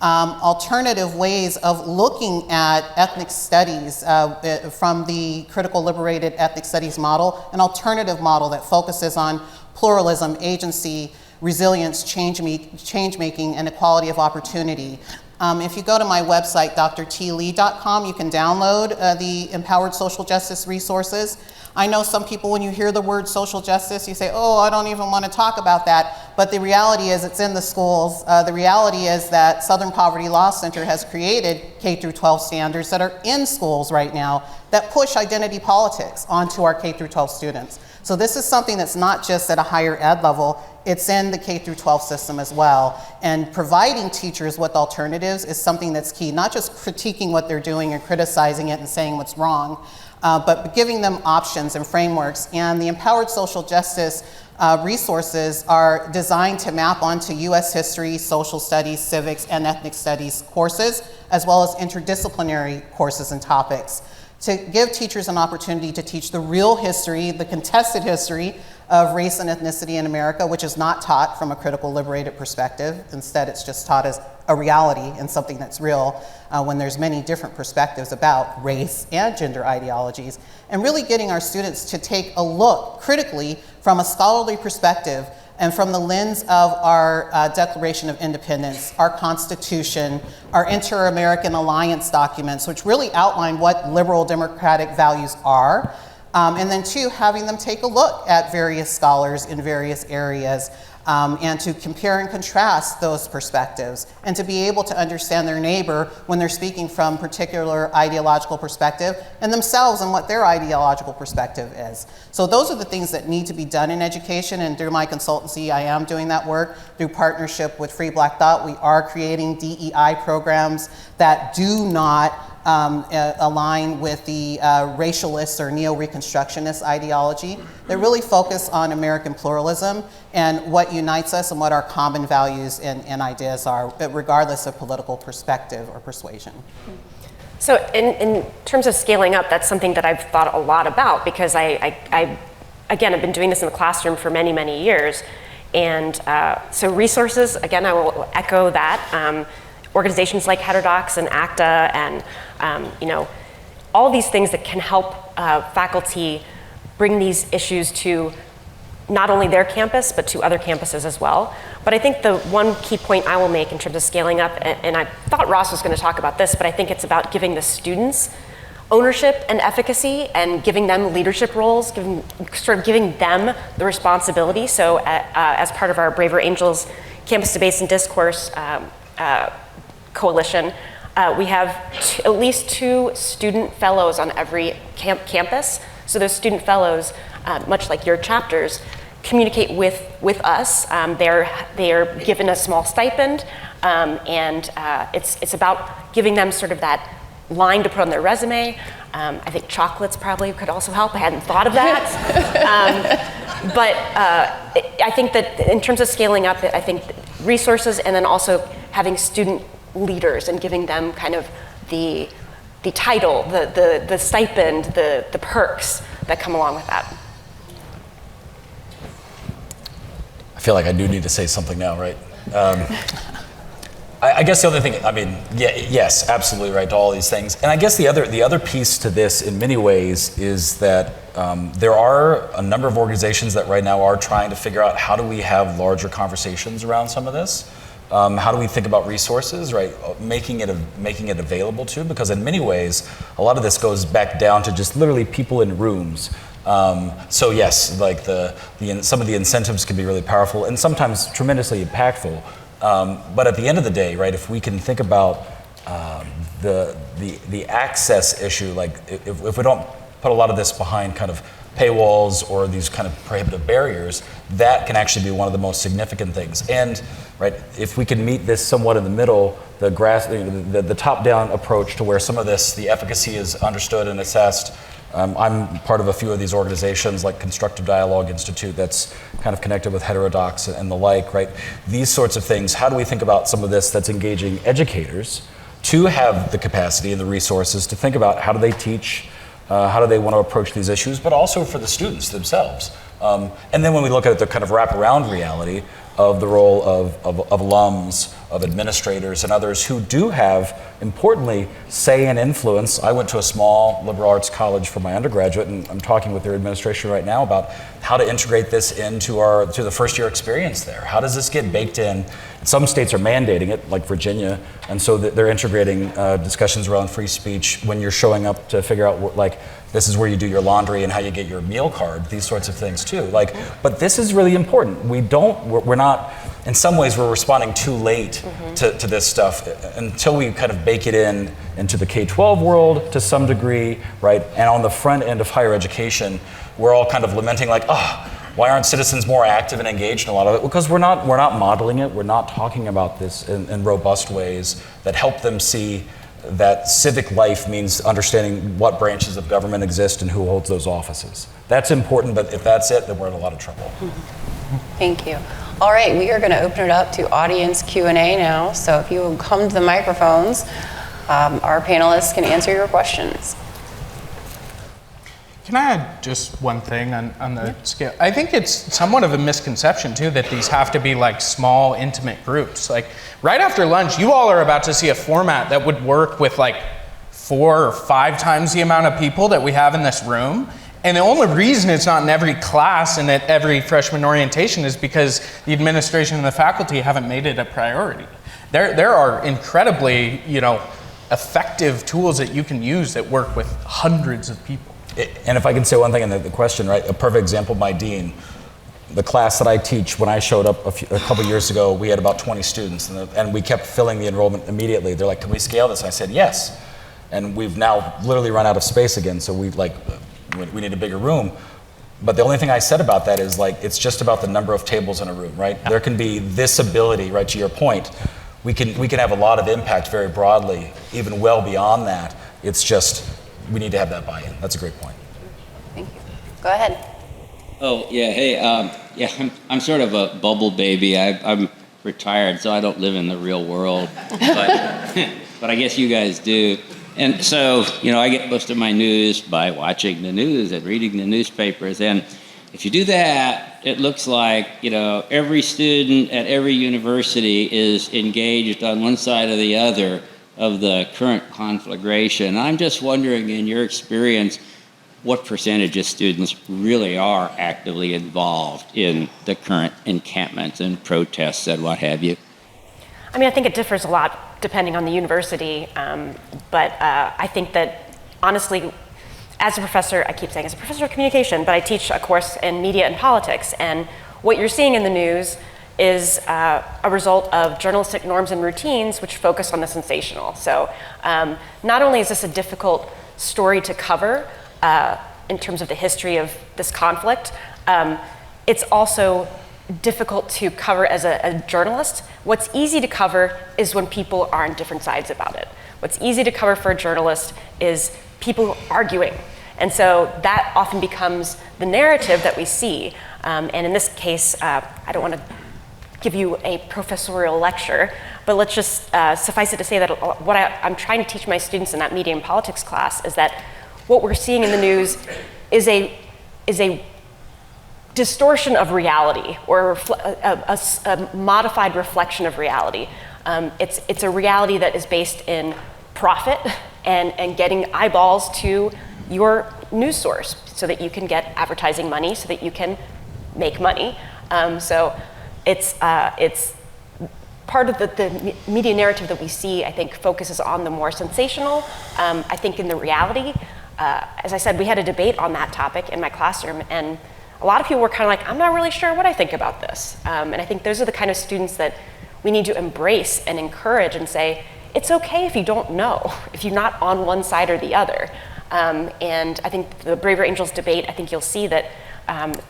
[SPEAKER 3] alternative ways of looking at ethnic studies from the critical liberated ethnic studies model, an alternative model that focuses on pluralism, agency, resilience, change-making, and equality of opportunity. If you go to my website, drtlee.com, you can download the Empowered Social Justice resources. I know some people, when you hear the word social justice, you say, oh, I don't even want to talk about that. but the reality is it's in the schools. The reality is that Southern Poverty Law Center has created K through 12 standards that are in schools right now that push identity politics onto our K through 12 students. So this is something that's not just at a higher ed level, it's in the K through 12 system as well. And providing teachers with alternatives is something that's key, not just critiquing what they're doing and criticizing it and saying what's wrong, but giving them options and frameworks. And the Empowered Social Justice resources are designed to map onto US history, social studies, civics, and ethnic studies courses, as well as interdisciplinary courses and topics, to give teachers an opportunity to teach the real history, the contested history of race and ethnicity in America, which is not taught from a critical liberated perspective. Instead, it's just taught as a reality and something that's real when there's many different perspectives about race and gender ideologies, and really getting our students to take a look critically from a scholarly perspective and from the lens of our Declaration of Independence, our Constitution, our Inter-American Alliance documents, which really outline what liberal democratic values are. And then two, having them take a look at various scholars in various areas and to compare and contrast those perspectives and to be able to understand their neighbor when they're speaking from particular ideological perspective and themselves and what their ideological perspective is. So those are the things that need to be done in education, and through my consultancy, I am doing that work. Through partnership with Free Black Thought, we are creating DEI programs that do not align with the racialist or neo-reconstructionist ideology. They really focus on American pluralism and what unites us and what our common values and ideas are, but regardless of political perspective or persuasion.
[SPEAKER 4] So in terms of scaling up, that's something that I've thought a lot about, because I again, I've been doing this in the classroom for many, many years. And so resources, again, I will echo that. Organizations like Heterodox and ACTA and all these things that can help faculty bring these issues to not only their campus, but to other campuses as well. But I think the one key point I will make in terms of scaling up, and I thought Ross was going to talk about this, but I think it's about giving the students ownership and efficacy and giving them leadership roles, giving them the responsibility. So as part of our Braver Angels Campus Debates and Discourse coalition, we have at least 2 student fellows on every campus. So those student fellows, much like your chapters, communicate with us. They are given a small stipend, and it's about giving them sort of that line to put on their resume. I think chocolates probably could also help. I hadn't thought of that. But I think that in terms of scaling up, I think resources, and then also having student leaders and giving them kind of the title, the stipend, the perks that come along with that.
[SPEAKER 5] I feel like I do need to say something now, right? I guess the other thing, yes, absolutely right to all these things. And I guess the other piece to this in many ways is that there are a number of organizations that right now are trying to figure out how do we have larger conversations around some of this. How do we think about resources, right? Making it available to, because in many ways, a lot of this goes back down to just literally people in rooms. So yes, like some of the incentives can be really powerful and sometimes tremendously impactful. But at the end of the day, right, if we can think about the access issue, like if we don't put a lot of this behind kind of paywalls or these kind of prohibitive barriers, that can actually be one of the most significant things. And right, if we can meet this somewhat in the middle, the top-down approach to where some of this, the efficacy is understood and assessed. I'm part of a few of these organizations like Constructive Dialogue Institute that's kind of connected with Heterodox and the like, right? These sorts of things, how do we think about some of this that's engaging educators to have the capacity and the resources to think about how do they teach, how do they want to approach these issues, but also for the students themselves. And then when we look at the kind of wraparound reality of the role of alums, of administrators and others who do have, importantly, say and influence. I went to a small liberal arts college for my undergraduate, and I'm talking with their administration right now about how to integrate this into the first year experience there. How does this get baked in? Some states are mandating it, like Virginia, and so they're integrating discussions around free speech when you're showing up to figure out This is where you do your laundry and how you get your meal card, these sorts of things too. Like, but this is really important. We're not, in some ways we're responding too late to this stuff until we kind of bake it into the K-12 world to some degree, right? And on the front end of higher education, we're all kind of lamenting like, why aren't citizens more active and engaged in a lot of it? Because we're not modeling it, we're not talking about this in robust ways that help them see that civic life means understanding what branches of government exist and who holds those offices. That's important, but if that's it, then we're in a lot of trouble.
[SPEAKER 1] Thank you. All right, we are going to open it up to audience Q&A now. So if you will come to the microphones, our panelists can answer your questions.
[SPEAKER 2] Can I add just one thing on the scale? I think it's somewhat of a misconception too that these have to be like small, intimate groups. Like right after lunch, you all are about to see a format that would work with like 4 or 5 times the amount of people that we have in this room. And the only reason it's not in every class and at every freshman orientation is because the administration and the faculty haven't made it a priority. There are incredibly, effective tools that you can use that work with hundreds of people.
[SPEAKER 5] And if I can say one thing in the question, right? A perfect example, my dean, the class that I teach, when I showed up a couple years ago, we had about 20 students, and we kept filling the enrollment immediately. They're like, can we scale this? I said, yes. And we've now literally run out of space again, so we need a bigger room. But the only thing I said about that is like, it's just about the number of tables in a room, right? Yeah. There can be this ability, right, to your point. We can have a lot of impact very broadly, even well beyond that. It's just, we need to have that buy-in. That's a great point.
[SPEAKER 1] Thank you. Go ahead.
[SPEAKER 6] Oh, yeah, hey, I'm sort of a bubble baby. I'm retired, so I don't live in the real world, but I guess you guys do. And so, I get most of my news by watching the news and reading the newspapers, and if you do that, it looks like, every student at every university is engaged on one side or the other of the current conflagration. I'm just wondering, in your experience, what percentage of students really are actively involved in the current encampments and protests and what have you?
[SPEAKER 4] I mean, I think it differs a lot depending on the university, but I think that, honestly, as a professor, I keep saying as a professor of communication, but I teach a course in media and politics, and what you're seeing in the news is a result of journalistic norms and routines which focus on the sensational. So not only is this a difficult story to cover in terms of the history of this conflict, it's also difficult to cover as a journalist. What's easy to cover is when people are on different sides about it. What's easy to cover for a journalist is people arguing. And so that often becomes the narrative that we see. And in this case, I don't want to give you a professorial lecture, but let's just suffice it to say that what I'm trying to teach my students in that media and politics class is that what we're seeing in the news is a distortion of reality, or a modified reflection of reality. It's a reality that is based in profit and getting eyeballs to your news source so that you can get advertising money, so that you can make money. So it's part of the media narrative that we see, I think, focuses on the more sensational. I think in the reality, as I said, we had a debate on that topic in my classroom, and a lot of people were kind of like, I'm not really sure what I think about this. And I think those are the kind of students that we need to embrace and encourage and say, it's okay if you don't know, if you're not on one side or the other. And I think the Braver Angels debate, I think you'll see that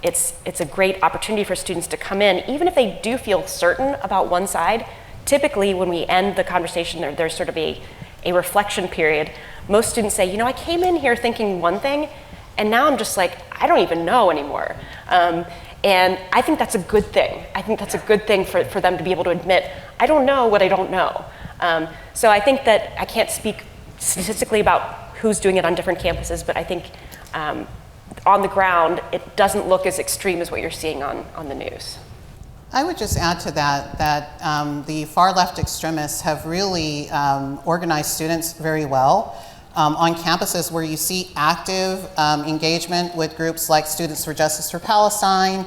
[SPEAKER 4] it's a great opportunity for students to come in, even if they do feel certain about one side. Typically, when we end the conversation, there's sort of a reflection period. Most students say, I came in here thinking one thing, and now I'm just like, I don't even know anymore. And I think that's a good thing. I think that's a good thing for them to be able to admit, I don't know what I don't know. So I think that I can't speak statistically about who's doing it on different campuses, but I think on the ground, it doesn't look as extreme as what you're seeing on the news.
[SPEAKER 3] I would just add to that the far left extremists have really organized students very well. On campuses where you see active engagement with groups like Students for Justice for Palestine,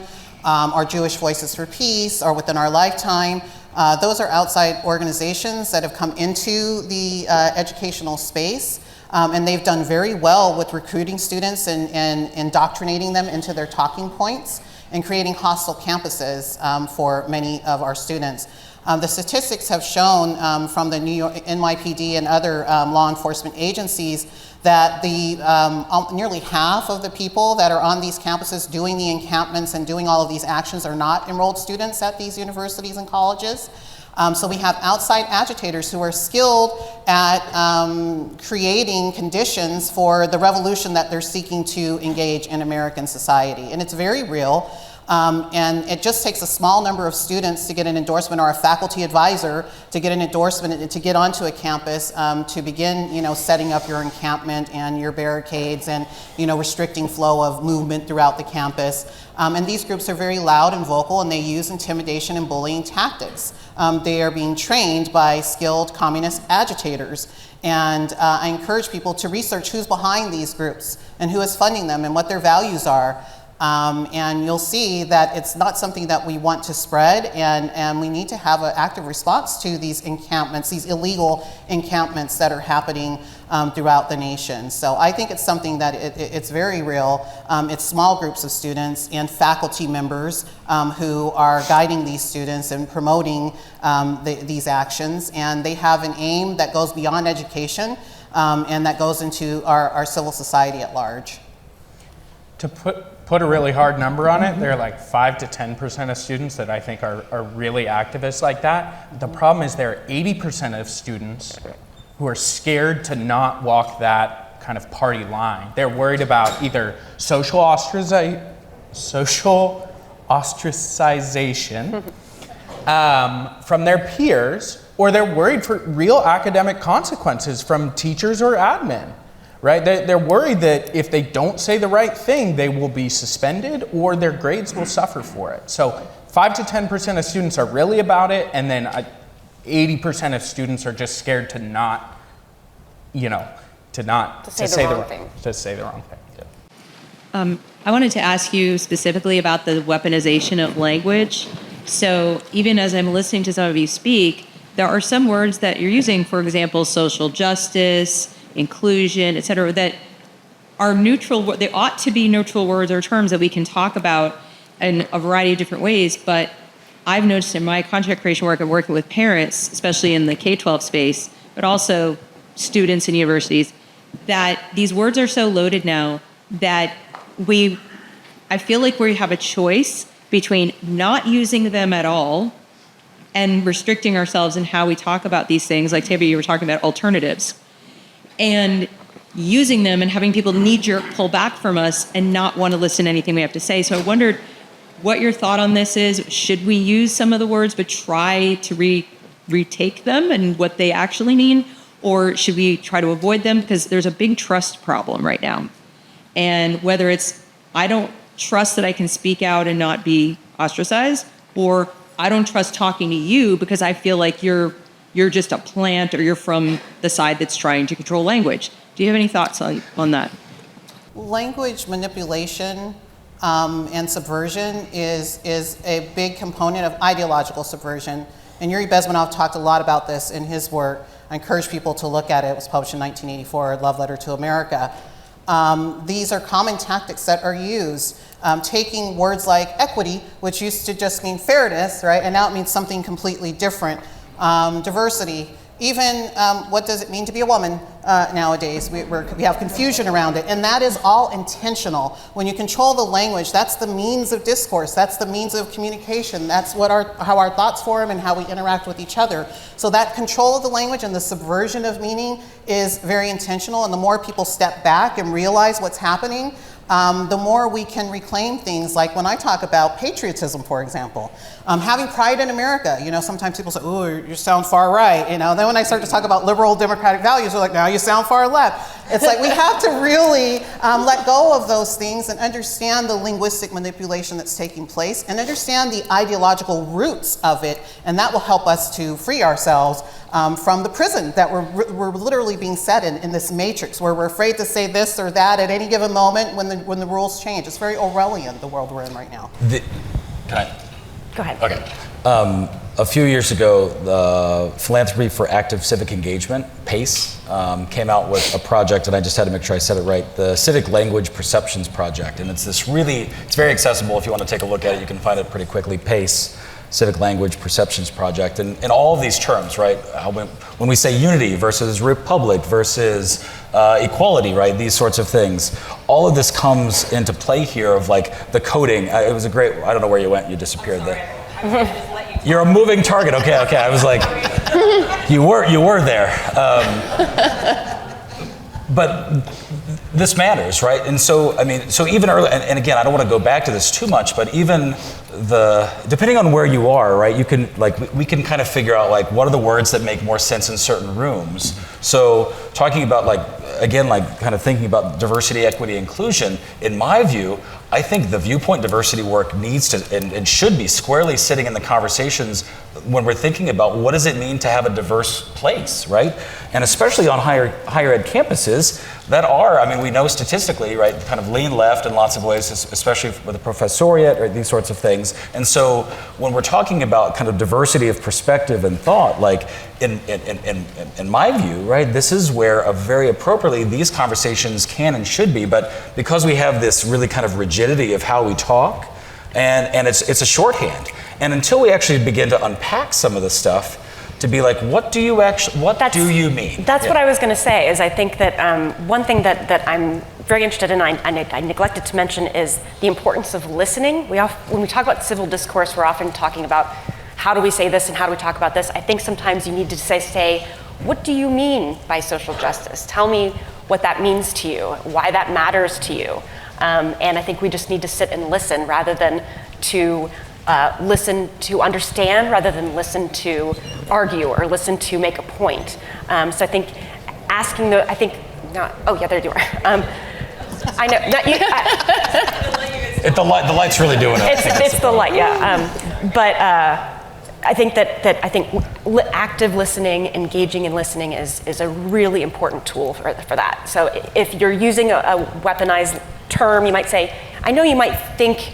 [SPEAKER 3] or Jewish Voices for Peace, or Within Our Lifetime, those are outside organizations that have come into the educational space. And they've done very well with recruiting students and indoctrinating them into their talking points and creating hostile campuses for many of our students. The statistics have shown from the New York NYPD and other law enforcement agencies that nearly half of the people that are on these campuses doing the encampments and doing all of these actions are not enrolled students at these universities and colleges. So we have outside agitators who are skilled at creating conditions for the revolution that they're seeking to engage in American society. And it's very real. And it just takes a small number of students to get an endorsement, or a faculty advisor to get an endorsement and to get onto a campus to begin, setting up your encampment and your barricades and, restricting flow of movement throughout the campus. And these groups are very loud and vocal, and they use intimidation and bullying tactics. They are being trained by skilled communist agitators. And I encourage people to research who's behind these groups and who is funding them and what their values are. And you'll see that it's not something that we want to spread, and we need to have an active response to these encampments, these illegal encampments that are happening throughout the nation. So I think it's something that it's very real. It's small groups of students and faculty members who are guiding these students and promoting these actions, and they have an aim that goes beyond education and that goes into our civil society at large.
[SPEAKER 2] To put a really hard number on it, there are like 5 to 10% of students that I think are really activists like that. The problem is there are 80% of students who are scared to not walk that kind of party line. They're worried about either social ostracization from their peers, or they're worried for real academic consequences from teachers or admin. Right? They're worried that if they don't say the right thing, they will be suspended or their grades will suffer for it. So 5 to 10% of students are really about it, and then 80% of students are just scared to not, to say the wrong thing. Yeah.
[SPEAKER 7] I wanted to ask you specifically about the weaponization of language. So even as I'm listening to some of you speak, there are some words that you're using, for example, social justice, inclusion, et cetera, that are neutral. They ought to be neutral words or terms that we can talk about in a variety of different ways. But I've noticed in my content creation work, I'm working with parents, especially in the K-12 space, but also students in universities, that these words are so loaded now that I feel like we have a choice between not using them at all and restricting ourselves in how we talk about these things. Like Tabia, you were talking about alternatives. And using them and having people knee-jerk pull back from us and not want to listen to anything we have to say. So I wondered what your thought on this is. Should we use some of the words but try to retake them and what they actually mean? Or should we try to avoid them? Because there's a big trust problem right now. And whether it's, I don't trust that I can speak out and not be ostracized, or I don't trust talking to you because I feel like you're just a plant, or you're from the side that's trying to control language. Do you have any thoughts on that?
[SPEAKER 3] Language manipulation and subversion is a big component of ideological subversion. And Yuri Bezmenov talked a lot about this in his work. I encourage people to look at it. It was published in 1984, Love Letter to America. These are common tactics that are used. Taking words like equity, which used to just mean fairness, right? And now it means something completely different. Diversity, even what does it mean to be a woman nowadays? We have confusion around it, and that is all intentional. When you control the language, that's the means of discourse, that's the means of communication, that's how our thoughts form and how we interact with each other. So that control of the language and the subversion of meaning is very intentional, and the more people step back and realize what's happening, the more we can reclaim things like when I talk about patriotism, for example. Having pride in America, sometimes people say, "Ooh, you sound far right," Then when I start to talk about liberal democratic values, they're like, "Now you sound far left." It's like we have to really let go of those things and understand the linguistic manipulation that's taking place and understand the ideological roots of it, and that will help us to free ourselves from the prison that we're literally being set in this matrix where we're afraid to say this or that at any given moment when the rules change. It's very Orwellian, the world we're in right now.
[SPEAKER 5] Can I?
[SPEAKER 4] Go ahead.
[SPEAKER 5] Okay. a few years ago, the Philanthropy for Active Civic Engagement, PACE, came out with a project, and I just had to make sure I said it right, the Civic Language Perceptions Project. And it's it's very accessible. If you want to take a look at it, you can find it pretty quickly. PACE, Civic Language Perceptions Project. And all of these terms, right, when we say unity versus republic versus equality, right, these sorts of things, all of this comes into play here of like the coding. It was a great, I don't know where you went, you disappeared there. You're a moving target. Okay. I was like, you were there. But this matters, right? And so, I mean, so even early, and again, I don't want to go back to this too much, but even depending on where you are, right, you can, like, we can kind of figure out, like, what are the words that make more sense in certain rooms. So talking about, like, again, like, kind of thinking about diversity, equity, inclusion, in my view, I think the viewpoint diversity work needs to and should be squarely sitting in the conversations when we're thinking about what does it mean to have a diverse place, right? And especially on higher ed campuses that are, I mean, we know statistically, right, kind of lean left in lots of ways, especially with the professoriate or these sorts of things. And so when we're talking about kind of diversity of perspective and thought, like in my view, right, this is where very appropriately these conversations can and should be, but because we have this really kind of rigidity of how we talk, and it's a shorthand. And until we actually begin to unpack some of the stuff, to be like, what do you mean?
[SPEAKER 4] That's what I was going to say, is I think that one thing that I'm very interested in, I neglected to mention, is the importance of listening. When we talk about civil discourse, we're often talking about how do we say this and how do we talk about this. I think sometimes you need to say, what do you mean by social justice? Tell me what that means to you, why that matters to you. And I think we just need to sit and listen rather than to listen to understand, rather than listen to argue or listen to make a point. So I think there you are. I know, not you.
[SPEAKER 5] The light's really doing it.
[SPEAKER 4] It's the light, yeah. But I think active listening, engaging in listening is a really important tool for that. So if you're using a weaponized term, you might say, I know you might think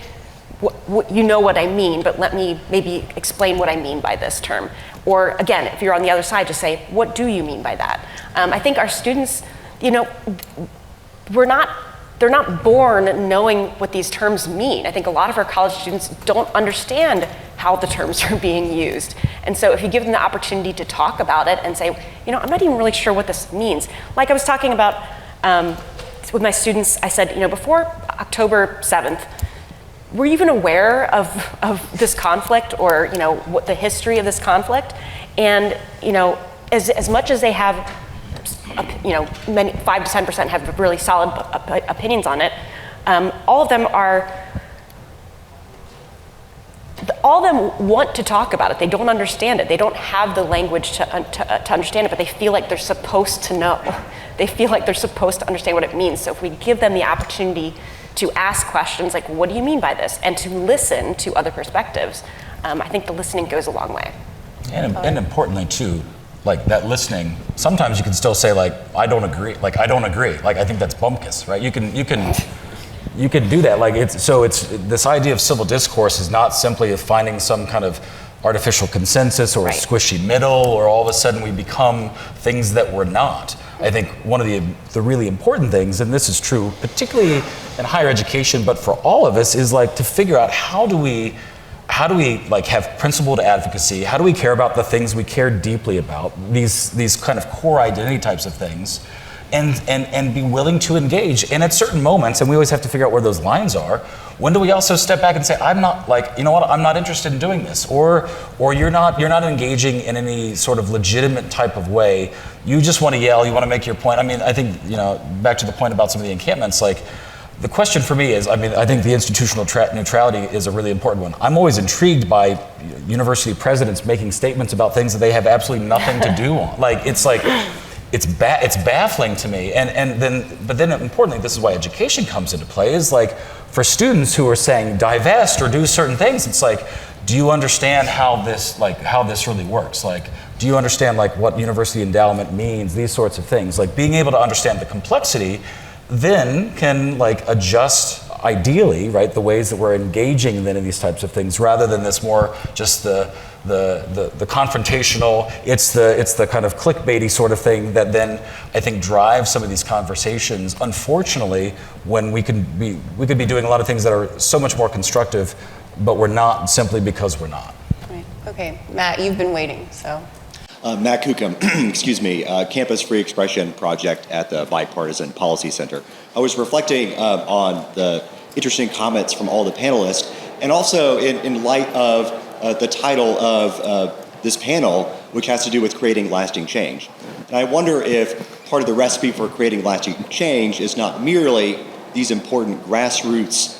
[SPEAKER 4] you know what I mean, but let me maybe explain what I mean by this term. Or again, if you're on the other side, just say, what do you mean by that? I think our students, you know, they're not born knowing what these terms mean. I think a lot of our college students don't understand how the terms are being used. And so if you give them the opportunity to talk about it and say, you know, I'm not even really sure what this means. Like I was talking about with my students, I said, you know, before October 7th, were you even aware of this conflict, or, you know, what the history of this conflict? And, you know, as much as they have, you know, 5 to 10% have really solid opinions on it, all of them want to talk about it. They don't understand it. They don't have the language to understand it, but they feel like they're supposed to know. They feel like they're supposed to understand what it means. So if we give them the opportunity to ask questions like, what do you mean by this? And to listen to other perspectives, I think the listening goes a long way.
[SPEAKER 5] And importantly too, like that listening, sometimes you can still say like, I don't agree. Like, I think that's bumpkiss, right? You can do that. Like it's this idea of civil discourse is not simply of finding some kind of artificial consensus or a squishy middle, or all of a sudden we become things that we're not. I think one of the really important things, and this is true particularly in higher education, but for all of us, is like to figure out how do we like have principled advocacy? How do we care about the things we care deeply about, these kind of core identity types of things, and be willing to engage? And at certain moments, and we always have to figure out where those lines are, when do we also step back and say, I'm not, like, you know what, I'm not interested in doing this, or you're not engaging in any sort of legitimate type of way. You just want to yell, you want to make your point. I mean, I think, you know, back to the point about some of the encampments, like, the question for me is, I mean, I think the institutional neutrality is a really important one. I'm always intrigued by university presidents making statements about things that they have absolutely nothing to do on. It's baffling to me. But then importantly, this is why education comes into play, is like, for students who are saying divest or do certain things, it's like, do you understand how this really works? Like, do you understand like what university endowment means? These sorts of things. Like, being able to understand the complexity then can like adjust ideally, right, the ways that we're engaging then in these types of things, rather than this more just the confrontational, it's the kind of clickbaity sort of thing that then I think drives some of these conversations. Unfortunately, when we could be doing a lot of things that are so much more constructive, but we're not simply because we're not.
[SPEAKER 1] Right. Okay, Matt, you've been waiting, so.
[SPEAKER 8] Matt Kukum, excuse me, Campus Free Expression Project at the Bipartisan Policy Center. I was reflecting on the interesting comments from all the panelists, and also in light of the title of this panel, which has to do with creating lasting change. And I wonder if part of the recipe for creating lasting change is not merely these important grassroots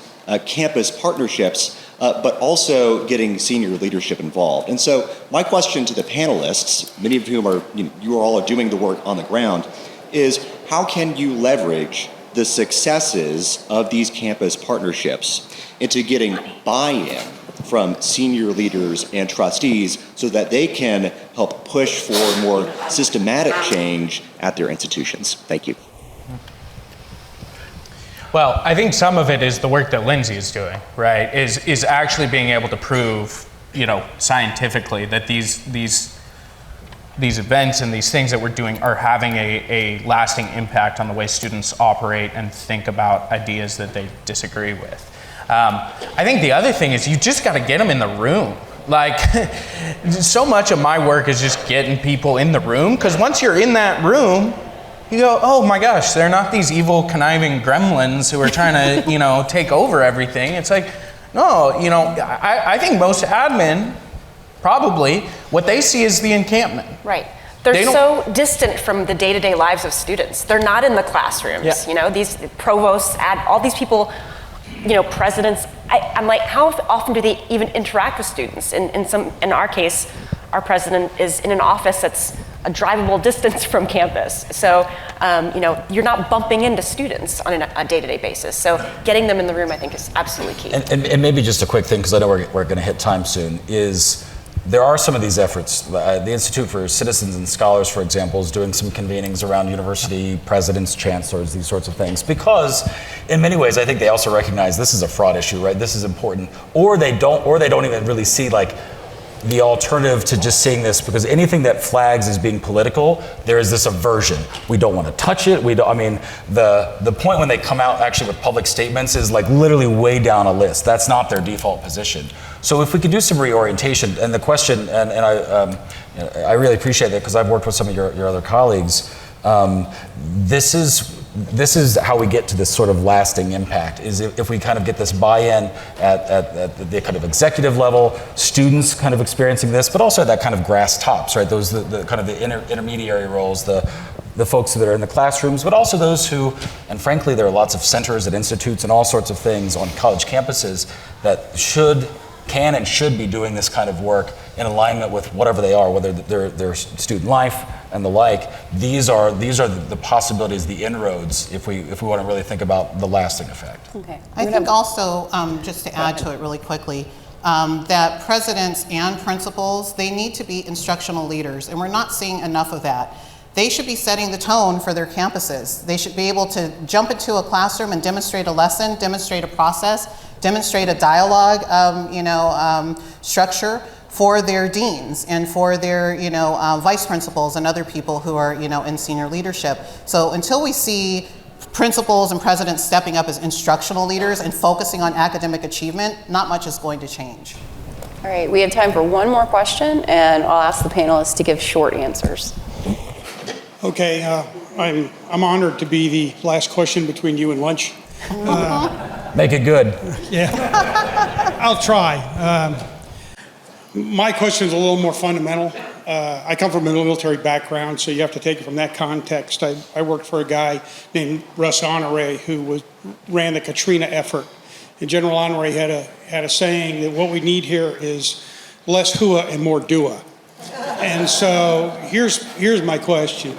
[SPEAKER 8] campus partnerships, but also getting senior leadership involved. And so my question to the panelists, many of whom are, you all are doing the work on the ground, is how can you leverage the successes of these campus partnerships into getting buy-in from senior leaders and trustees so that they can help push for more systematic change at their institutions? Thank you.
[SPEAKER 2] Well, I think some of it is the work that Lindsay is doing, right? Is actually being able to prove, scientifically that these events and these things that we're doing are having a lasting impact on the way students operate and think about ideas that they disagree with. I think the other thing is you just got to get them in the room. Like, so much of my work is just getting people in the room, because once you're in that room, you go, oh my gosh, they're not these evil, conniving gremlins who are trying to, take over everything. It's like, no, I think most admin, probably, what they see is the encampment.
[SPEAKER 4] Right. They're so distant from the day-to-day lives of students. They're not in the classrooms.
[SPEAKER 2] Yeah.
[SPEAKER 4] These provosts, all these people, presidents. I'm like, how often do they even interact with students? In our case, our president is in an office that's a drivable distance from campus. So, you're not bumping into students on a day-to-day basis. So getting them in the room, I think, is absolutely key.
[SPEAKER 5] And maybe just a quick thing, because I know we're going to hit time soon, is there are some of these efforts. The Institute for Citizens and Scholars, for example, is doing some convenings around university presidents, chancellors, these sorts of things, because in many ways, I think they also recognize this is a fraud issue, right? This is important. Or they don't even really see, like, the alternative to just seeing this, because anything that flags as being political, there is this aversion. We don't want to touch it. The point when they come out actually with public statements is like literally way down a list. That's not their default position. So if we could do some reorientation, and the question, and I really appreciate that because I've worked with some of your other colleagues. This is how we get to this sort of lasting impact, is if we kind of get this buy-in at the kind of executive level, students kind of experiencing this, but also at that kind of grass tops, right? Those the kind of the intermediary roles, the folks that are in the classrooms, but also those who, and frankly, there are lots of centers and institutes and all sorts of things on college campuses that can and should be doing this kind of work in alignment with whatever they are, whether they're student life and the like. These are the possibilities, the inroads, if we want to really think about the lasting effect.
[SPEAKER 1] Okay.
[SPEAKER 3] I think also, just to add to it really quickly, that presidents and principals, they need to be instructional leaders, and we're not seeing enough of that. They should be setting the tone for their campuses. They should be able to jump into a classroom and demonstrate a lesson, demonstrate a process, demonstrate a dialogue, structure for their deans and for their, vice principals and other people who are, in senior leadership. So until we see principals and presidents stepping up as instructional leaders and focusing on academic achievement, not much is going to change.
[SPEAKER 1] All right, we have time for one more question, and I'll ask the panelists to give short answers.
[SPEAKER 9] Okay, I'm honored to be the last question between you and lunch.
[SPEAKER 5] Make it good.
[SPEAKER 9] Yeah, I'll try. My question is a little more fundamental. I come from a military background, so you have to take it from that context. I worked for a guy named Russ Honore who ran the Katrina effort. And General Honore had a saying that what we need here is less hua and more dua. And so here's my question.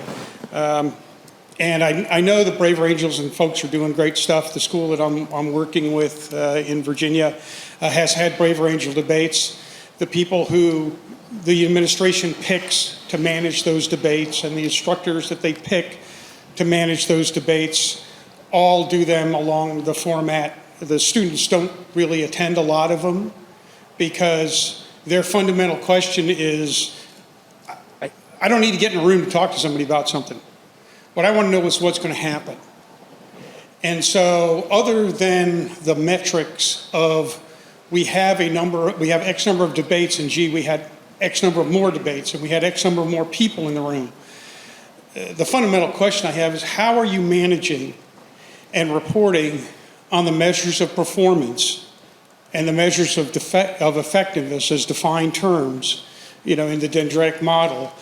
[SPEAKER 9] And I know the Brave Angels and folks are doing great stuff. The school that I'm working with in Virginia has had Brave Angel debates. The people who the administration picks to manage those debates and the instructors that they pick to manage those debates all do them along the format the students don't really attend a lot of them because their fundamental question is, I don't need to get in a room to talk to somebody about something. What I want to know is what's going to happen. And so other than the metrics of we have X number of debates, and gee, we had X number of more debates, and we had X number of more people in the room. The fundamental question I have is, how are you managing and reporting on the measures of performance and the measures of effectiveness as defined terms, in the dendritic model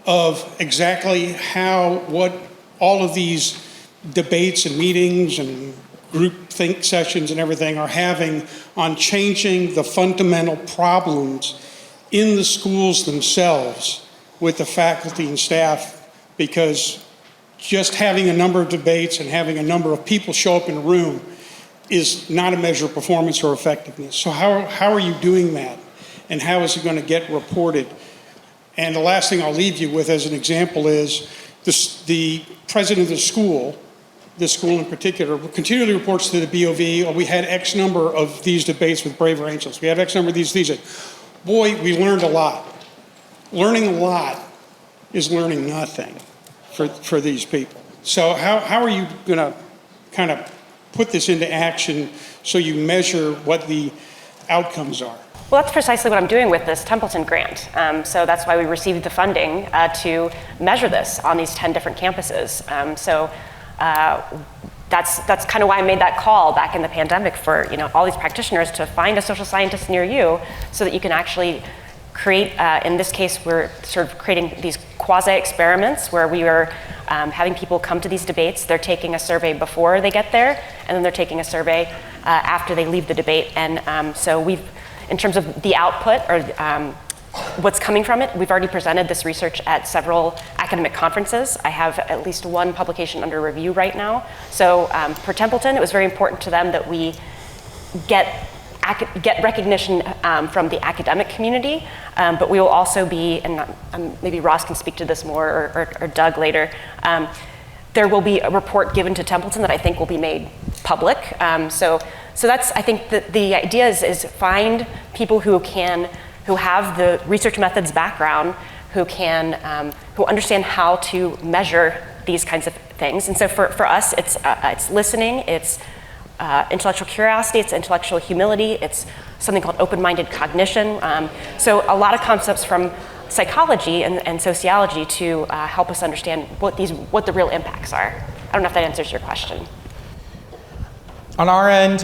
[SPEAKER 9] of exactly what all of these debates and meetings and group think sessions and everything are having on changing the fundamental problems in the schools themselves with the faculty and staff, because just having a number of debates and having a number of people show up in a room is not a measure of performance or effectiveness. So how are you doing that? And how is it going to get reported? And the last thing I'll leave you with as an example is the president of the school, this school in particular, continually reports to the BOV, we had X number of these debates with Braver Angels. We had X number of these. Boy, we learned a lot. Learning a lot is learning nothing for these people. So how are you going to kind of put this into action so you measure what the outcomes are?
[SPEAKER 4] Well, that's precisely what I'm doing with this Templeton grant. So that's why we received the funding to measure this on these 10 different campuses. That's kind of why I made that call back in the pandemic for all these practitioners to find a social scientist near you so that you can actually create, in this case, we're sort of creating these quasi-experiments where we are having people come to these debates. They're taking a survey before they get there, and then they're taking a survey after they leave the debate. And so we've, in terms of the output or what's coming from it, we've already presented this research at several academic conferences. I have at least one publication under review right now. So for Templeton, it was very important to them that we get recognition from the academic community, but we will also be, and maybe Ross can speak to this more, or Doug later, there will be a report given to Templeton that I think will be made public. So that's, I think that the idea is find people who have the research methods background, who understand how to measure these kinds of things. And so for us, it's listening, it's intellectual curiosity, it's intellectual humility, it's something called open-minded cognition. So a lot of concepts from psychology and sociology to help us understand what the real impacts are. I don't know if that answers your question.
[SPEAKER 2] On our end,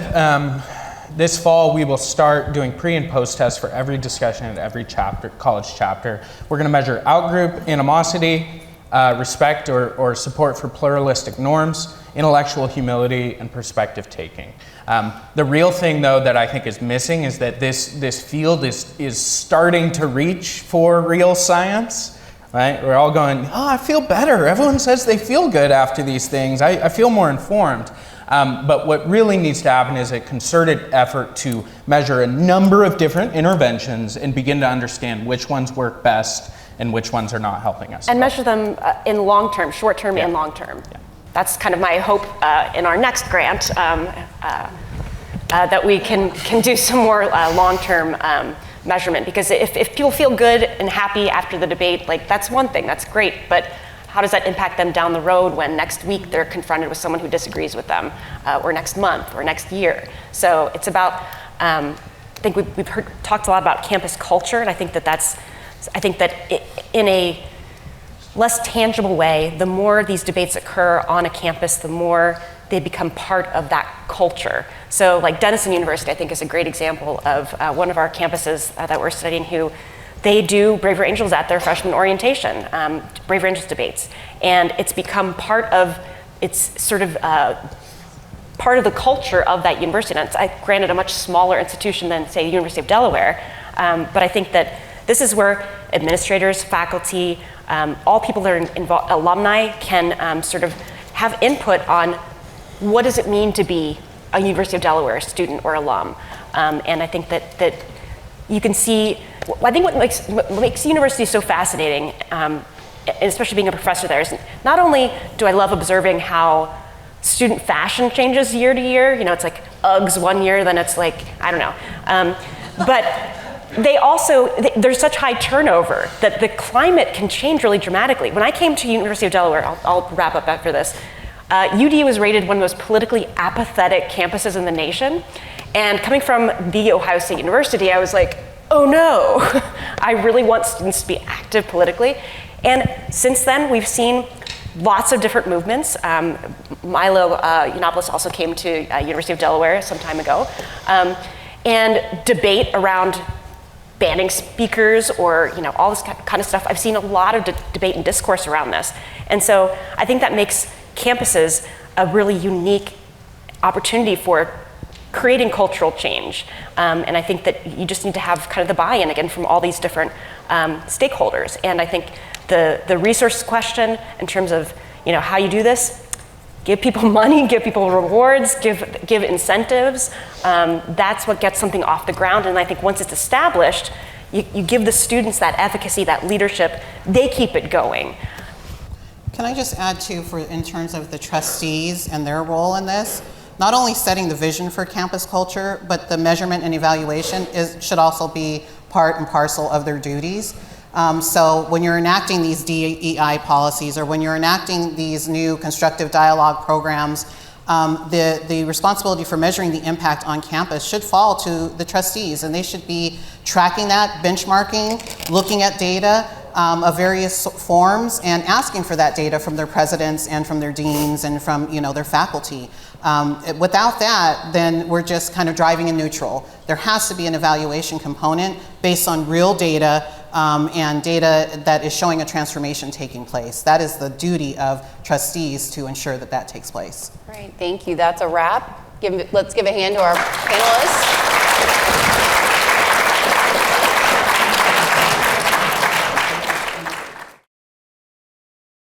[SPEAKER 2] this fall we will start doing pre and post tests for every discussion at every college chapter. We're going to measure outgroup animosity, respect or support for pluralistic norms, intellectual humility, and perspective taking. The real thing, though, that I think is missing is that this field is starting to reach for real science. Right? We're all going, I feel better. Everyone says they feel good after these things. I feel more informed. But what really needs to happen is a concerted effort to measure a number of different interventions and begin to understand which ones work best and which ones are not helping us.
[SPEAKER 4] And measure them in long term, short term and long term. Yeah. That's kind of my hope in our next grant, that we can do some more long-term measurement. Because if people feel good and happy after the debate, that's one thing, that's great. But how does that impact them down the road when next week they're confronted with someone who disagrees with them, or next month, or next year? So it's about, I think we've talked a lot about campus culture, and I think that in a less tangible way, the more these debates occur on a campus, the more they become part of that culture. So like Denison University, I think, is a great example of one of our campuses that we're studying who they do Braver Angels at their freshman orientation, Braver Angels debates. And it's become part of the culture of that university. And it's granted a much smaller institution than, say, the University of Delaware. But I think that this is where administrators, faculty, all people that are involved, alumni, can sort of have input on what does it mean to be a University of Delaware student or alum. And I think that you can see, I think what makes universities so fascinating, especially being a professor there, is not only do I love observing how student fashion changes year to year, it's like, Uggs one year, then it's like, I don't know. But they also, there's such high turnover that the climate can change really dramatically. When I came to University of Delaware, I'll wrap up after this, UD was rated one of the most politically apathetic campuses in the nation. And coming from the Ohio State University, I was like, oh no, I really want students to be active politically. And since then, we've seen lots of different movements. Milo Yiannopoulos also came to University of Delaware some time ago. And debate around banning speakers or all this kind of stuff. I've seen a lot of debate and discourse around this. And so I think that makes campuses a really unique opportunity for creating cultural change. And I think that you just need to have kind of the buy-in again from all these different stakeholders. And I think the resource question in terms of how you do this, give people money, give people rewards, give incentives. That's what gets something off the ground. And I think once it's established, you give the students that efficacy, that leadership, they keep it going.
[SPEAKER 3] Can I just add too, in terms of the trustees and their role in this, not only setting the vision for campus culture, but the measurement and evaluation should also be part and parcel of their duties. So when you're enacting these DEI policies or when you're enacting these new constructive dialogue programs, the responsibility for measuring the impact on campus should fall to the trustees, and they should be tracking that, benchmarking, looking at data of various forms, and asking for that data from their presidents and from their deans and from their faculty. Without that, then we're just kind of driving in neutral. There has to be an evaluation component based on real data and data that is showing a transformation taking place. That is the duty of trustees to ensure that that takes place.
[SPEAKER 1] Great, thank you. That's a wrap. Let's give a hand to our panelists.